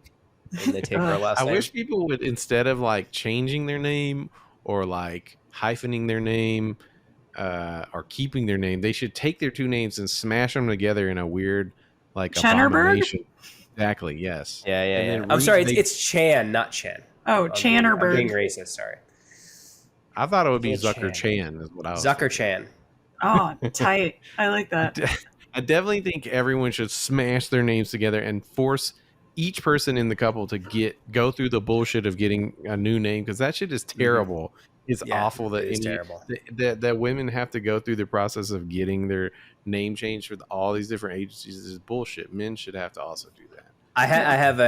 and they take her last I name. wish people would, instead of like changing their name or like hyphening their name or keeping their name, they should take their two names and smash them together in a weird like Chennerberg? abomination. Exactly. Yes. Yeah. And then I'm sorry. It's Chan, not Chen. Oh, I'm Channerberg. being racist. Sorry. I thought it would be Yeah, Zucker Chan. Chan. Is what I was. Zucker Chan. Oh, tight. I like that. I definitely think everyone should smash their names together and force each person in the couple to go through the bullshit of getting a new name, because that shit is terrible. It's awful that it is terrible. that women have to go through the process of getting their name changed with all these different agencies. Is bullshit. Men should have to also do that. I have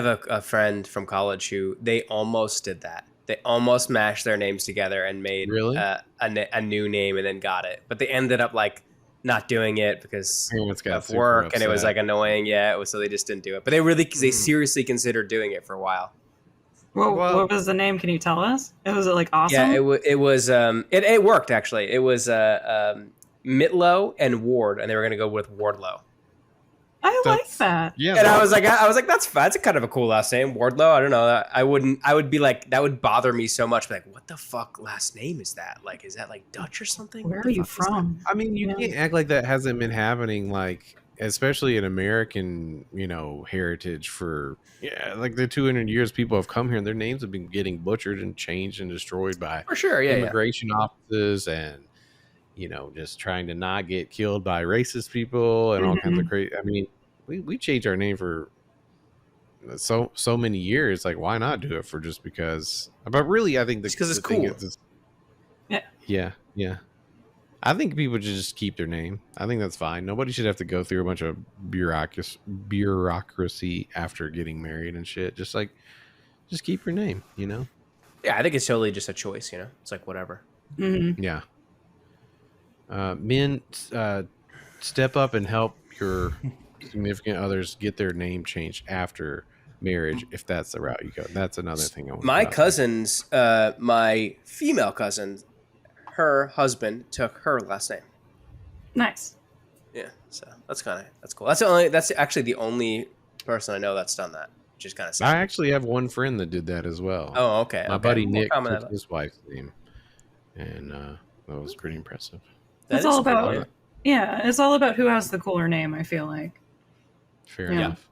a friend from college who they almost did that. They almost mashed their names together and made Really? a new name and then got it. But they ended up like not doing it because Parents got of super work, and it was upset. like annoying. Yeah, so they just didn't do it. But they seriously considered doing it for a while. Well, Well- what was the name? Can you tell us? Was it like awesome? Yeah, it worked actually. It was Mitlow and Ward, and they were going to go with Wardlow. I like That's- that. Yeah. And I was like, that's fine. That's a kind of a cool last name, Wardlow. I don't know. I would be like, that would bother me so much. Like, what the fuck last name is that? Like, is that like Dutch or something? Where What are the you fuck is that? from? I mean, you can't act like that hasn't been happening, like, especially in American, heritage for, like the 200 years people have come here and their names have been getting butchered and changed and destroyed by For sure, yeah. immigration offices and, just trying to not get killed by racist people and all kinds of crazy. I mean, we changed our name for so many years. Like, why not do it for just because? But really, I think Just 'cause it's the thing cool. is, Yeah. yeah. I think people should just keep their name. I think that's fine. Nobody should have to go through a bunch of bureaucracy after getting married and shit. Just keep your name, Yeah, I think it's totally just a choice, It's like whatever. Mm-hmm. Yeah. Men, step up and help your significant others get their name changed after marriage, if that's the route you go. That's another thing I want. My cousins, my female cousin, her husband took her last name. Nice. Yeah, so that's cool. That's actually the only person I know that's done that, which is kind of sad. I actually have one friend that did that as well. Oh, okay. My buddy We'll Nick comment on took that. his wife's name, and that was pretty impressive. It's all about it's all about who has the cooler name, I feel like. Fair Yeah. enough.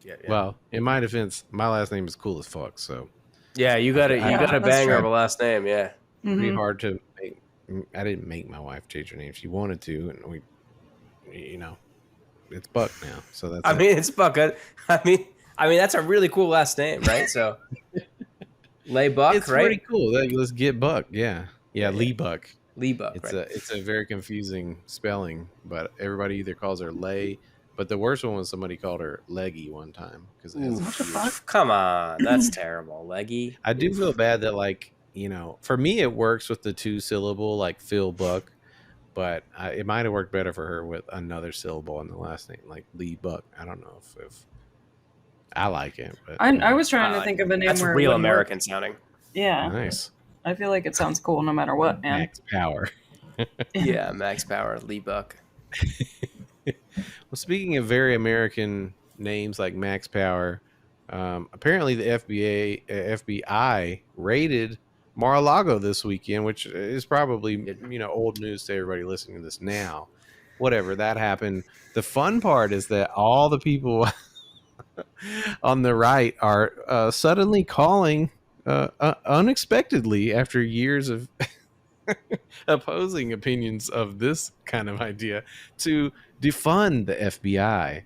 Yeah. Well, in my defense, my last name is cool as fuck, so Yeah, you got a that's banger true. of a last name. Yeah. pretty Mhm. hard to make. I didn't make my wife change her name. She wanted to, and we, it's Buck now. So that's. I it. mean, it's Buck. I mean, that's a really cool last name, right? So, Lay Buck, it's right? pretty cool. Let's get Buck. Yeah, Lee Buck. Lee Buck. It's right? a very confusing spelling, but everybody either calls her Lay. But the worst one was somebody called her Leggy one time because What the fuck? Come on, that's terrible. Leggy. I do feel bad that, like, for me it works with the 2-syllable, like Phil Buck, but it might have worked better for her with another syllable in the last name, like Lee Buck. I don't know if I like it, but I was trying to think of a name That's where it real wouldn't work. American sounding. Yeah. nice. I feel like it sounds cool no matter what, man. Max Power. Yeah, Max Power, Lee Buck. Well, speaking of very American names like Max Power, apparently the FBI raided Mar-a-Lago this weekend, which is probably old news to everybody listening to this now. Whatever, that happened. The fun part is that all the people on the right are suddenly calling unexpectedly after years of opposing opinions of this kind of idea to defund the FBI.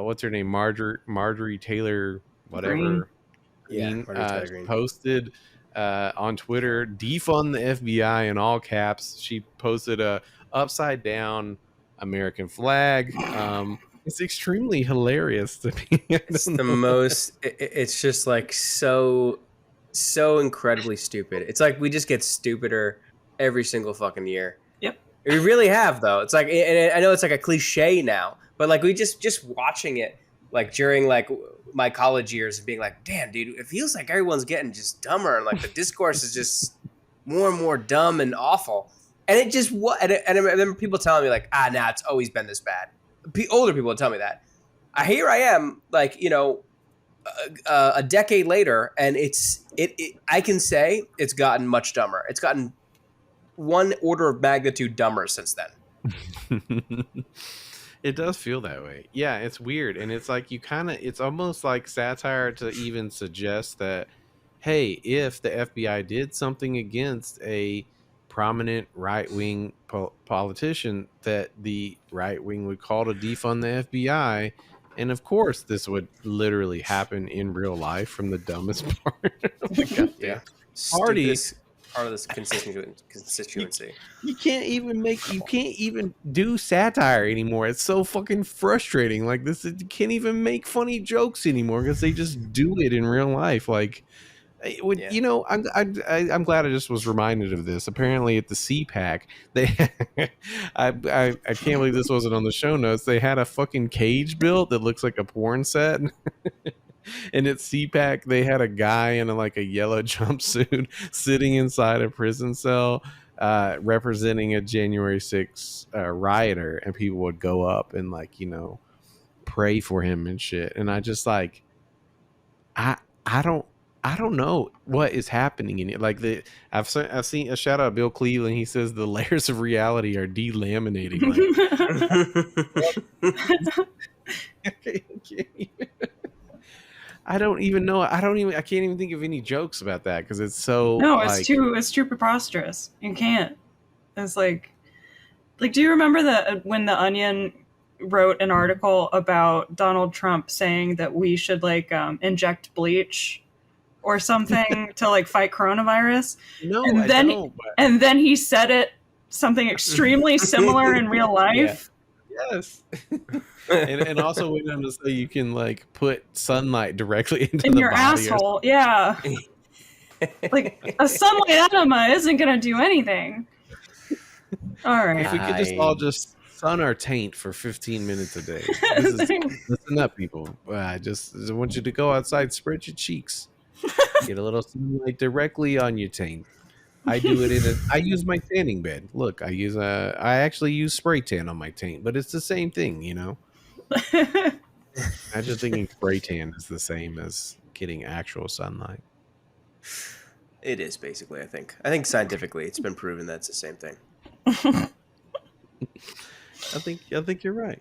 What's her name? Marjorie Taylor, whatever. Green. Yeah, Green, Marjorie Taylor Greene. posted on Twitter, defund the FBI in all caps. She posted a upside down American flag. It's extremely hilarious to me. It's the most. It's just like so incredibly stupid. It's like we just get stupider every single fucking year. Yep. We really have, though. It's like, and I know it's like a cliche now, But like we just watching it like during like my college years and being like, damn, dude, it feels like everyone's getting just dumber and like the discourse is just more and more dumb and awful. And it just and I remember people telling me like, nah, it's always been this bad. Older people would tell me that. Here I am, like, a decade later, and I can say it's gotten much dumber. It's gotten one order of magnitude dumber since then. It does feel that way. Yeah, it's weird. And it's like it's almost like satire to even suggest that, hey, if the FBI did something against a prominent right-wing politician, that the right wing would call to defund the FBI. And of course, this would literally happen in real life from the dumbest part of the goddamn party. Part of this constituency. You can't even do satire anymore. It's so fucking frustrating. Like this, you can't even make funny jokes anymore because they just do it in real life. Like, I'm glad I just was reminded of this. Apparently, at the CPAC, I can't believe this wasn't on the show notes. They had a fucking cage built that looks like a porn set. And at CPAC, they had a guy in a yellow jumpsuit sitting inside a prison cell, representing a January 6th rioter, and people would go up and pray for him and shit. And I just I don't know what is happening in it. I've seen a shout out Bill Cleveland. He says the layers of reality are delaminating. I don't even know. I can't even think of any jokes about that because it's so. No, it's too preposterous. You can't. It's like, do you remember when the Onion wrote an article about Donald Trump saying that we should inject bleach or something to fight coronavirus? No, and then and then he said something extremely similar in real life. Yeah. Yes. and also went on to say you can put sunlight directly into your asshole. Yeah. A sunlight enema isn't going to do anything. All right. If we could just all just sun our taint for 15 minutes a day. Listen up, people. I just want you to go outside, spread your cheeks, get a little sunlight directly on your taint. I do it I use my tanning bed. Look, I actually use spray tan on my taint, but it's the same thing, I'm just thinking spray tan is the same as getting actual sunlight. It is basically, I think scientifically it's been proven that it's the same thing. I think you're right.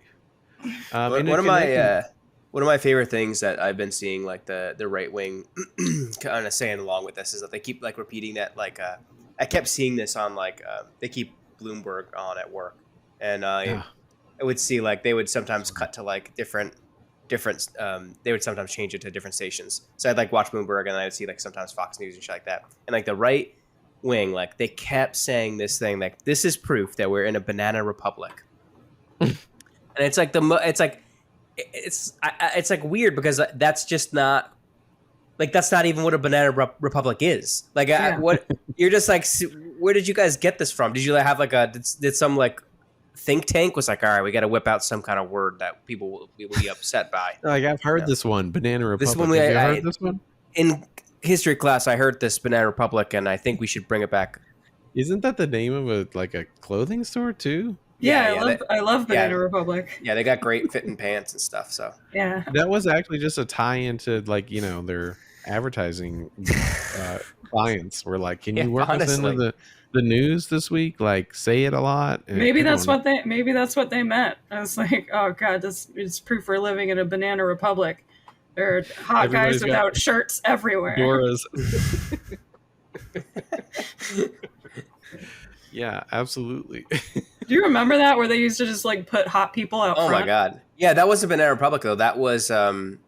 One of my favorite things that I've been seeing, the right wing kind of saying along with this, is that they keep repeating that. I kept seeing this on they keep Bloomberg on at work, and I would see they would sometimes cut to different. They would sometimes change it to different stations. So I'd watch Bloomberg, and I would see sometimes Fox News and shit like that. And the right wing, they kept saying this thing this is proof that we're in a banana republic. And it's it's weird because that's just not that's not even what a banana republic is. What you're just where did you guys get this from? Did you have did some think tank was all right, we got to whip out some kind of word that people will be upset by? I've heard this one, banana republic. This one, have you heard this one? In history class, I heard this banana republic, and I think we should bring it back. Isn't that the name of a clothing store too? Yeah, I love Banana Republic. Yeah, they got great fitting pants and stuff. So yeah, that was actually just a tie into their advertising clients were can you work us into the news this week? Say it a lot. Maybe that's what they meant. I was oh god, this is proof we're living in a banana republic. There are hot guys without shirts everywhere. Doras. Yeah, absolutely. Do you remember that where they used to just put hot people out front? Oh my god. Yeah, that wasn't Banana Republic though. That was No,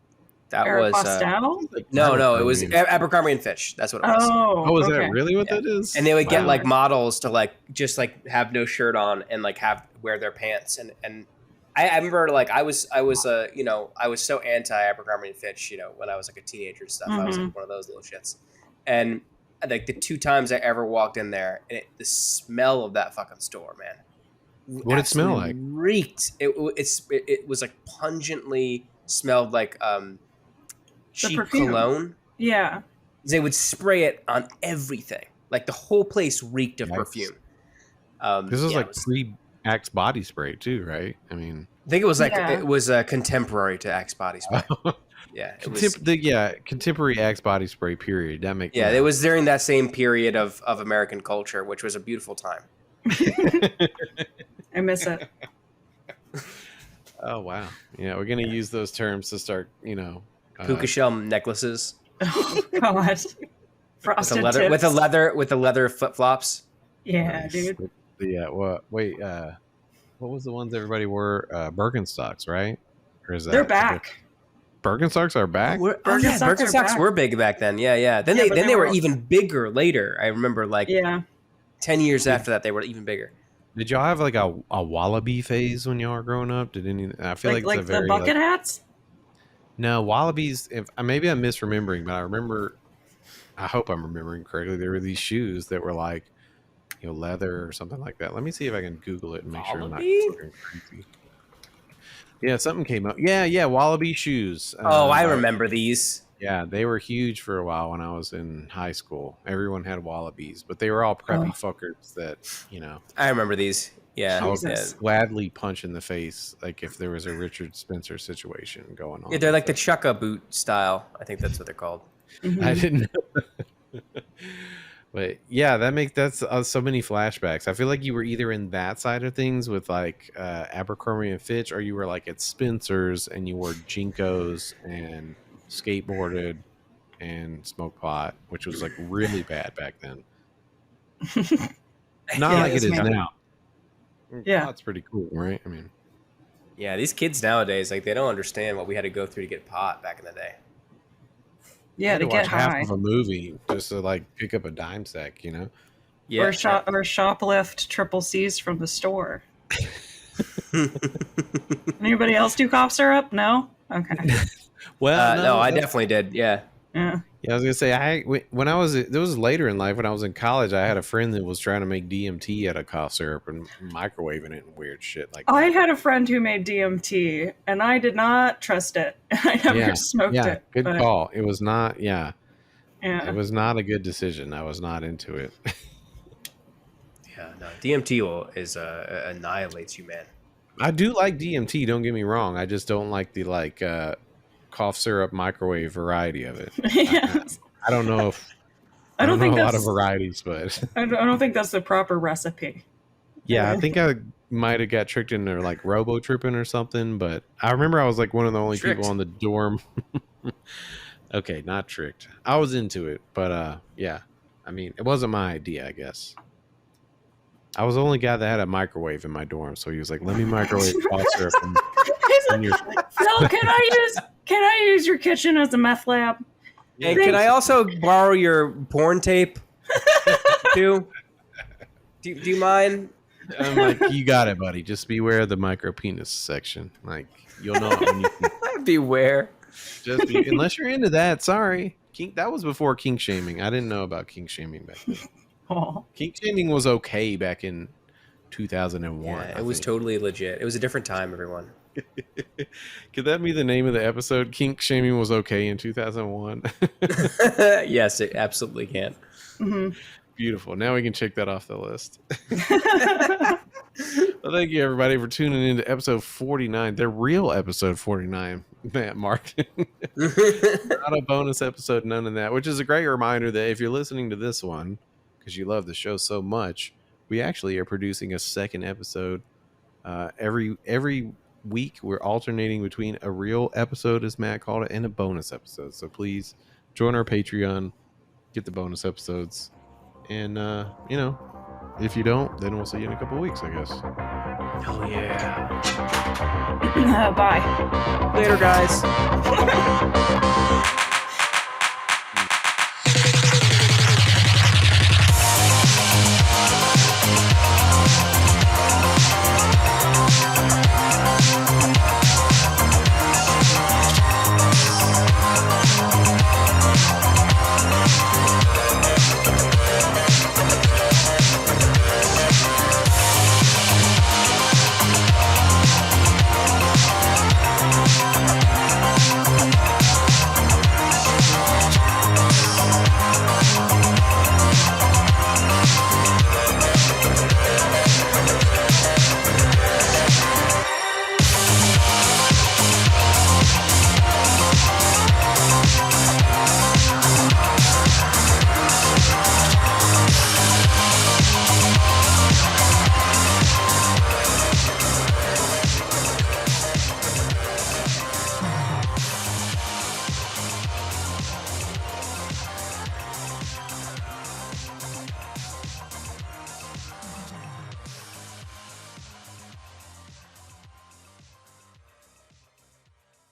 it was Abercrombie and Fitch. That's what it was. Oh, was that really what that is? And they would get models to just have no shirt on and wear their pants and I remember I was so anti Abercrombie and Fitch, when I was a teenager and stuff. I was one of those little shits. And the two times I ever walked in there, and the smell of that fucking store, man. What did it smell like? Reeked. It was like pungently smelled like cheap perfume. cologne. Yeah. They would spray it on everything. Like the whole place reeked of perfume. This was like pre-Axe body spray too, right? I mean, I think it was like it was contemporary to Axe body spray. Yeah, contemporary Axe body spray. Period. That makes it was during that same period of American culture, which was a beautiful time. I miss it. Oh wow! Yeah, we're gonna use those terms to start. Puka shell necklaces. Oh God! Frosted tips. with the leather flip flops. Yeah, dude. Yeah. What was the ones everybody wore? Birkenstocks, right? Or is that they're back? Birkenstocks are back. Birkenstocks were big back then. Yeah. Then they were even bigger later. I remember 10 years after that they were even bigger. Did y'all have like a wallaby phase when y'all were growing up? I feel like it's a very, the bucket hats? No, wallabies. Maybe I'm misremembering, but I remember. I hope I'm remembering correctly. There were these shoes that were like, leather or something like that. Let me see if I can Google it and make sure I'm not fucking crazy. Yeah, something came up. Yeah, wallaby shoes. I remember these. Yeah, they were huge for a while when I was in high school. Everyone had wallabies, but they were all preppy fuckers that, I remember these. Yeah. I would gladly punch in the face, like if there was a Richard Spencer situation going on. Yeah, they're like the Chukka boot style. I think that's what they're called. Mm-hmm. I didn't know. But yeah, that's so many flashbacks. I feel like you were either in that side of things with like Abercrombie and Fitch, or you were like at Spencer's and you wore Jinkos and skateboarded and smoked pot, which was like really bad back then. Not like it is now. Yeah, pot's pretty cool, right? I mean, yeah, these kids nowadays, like, they don't understand what we had to go through to get pot back in the day. Yeah, to get high. Half of a movie just to like pick up a dime sack, Yeah, or shoplift triple C's from the store. Anybody else do cough syrup? No. Okay. Well, no, I definitely did. Yeah. Yeah. Yeah, I was gonna say it was later in life when I was in college. I had a friend that was trying to make DMT out of cough syrup and microwaving it and weird shit like that. I had a friend who made DMT, and I did not trust it. I never smoked it. Good call. It was not. Yeah. It was not a good decision. I was not into it. Yeah, no. DMT annihilates you, man. I do like DMT. Don't get me wrong. I just don't like the cough syrup microwave variety of it. Yes. I don't know if I don't know a lot of varieties, but I don't think that's the proper recipe. Yeah, I think I might have got tricked into like robo tripping or something, but I remember I was like one of the only people on the dorm. Okay, not tricked. I was into it, but yeah. I mean, it wasn't my idea, I guess. I was the only guy that had a microwave in my dorm, so he was like, "Let me microwave cough syrup." Phil, can I use your kitchen as a meth lab? Hey, can I also borrow your porn tape too? Do you mind? I'm like, you got it, buddy. Just beware of the micro penis section. Like, you'll know it when you can. Beware. Unless you're into that. Sorry, that was before kink shaming. I didn't know about kink shaming back then. Oh. Kink shaming was okay back in 2001. Yeah, it was totally legit. It was a different time, everyone. Could that be the name of the episode? Kink shaming was okay in 2001. Yes, it absolutely can. Mm-hmm. Beautiful. Now we can check that off the list. Well, thank you everybody for tuning in to episode 49, the real episode 49. Matt Martin. Not a bonus episode, none of that. Which is a great reminder that if you're listening to this one because you love the show so much, we actually are producing a second episode every week. We're alternating between a real episode, as Matt called it, and a bonus episode. So please join our Patreon, get the bonus episodes, and if you don't, then we'll see you in a couple weeks, I guess. Oh yeah. Bye. Later, guys.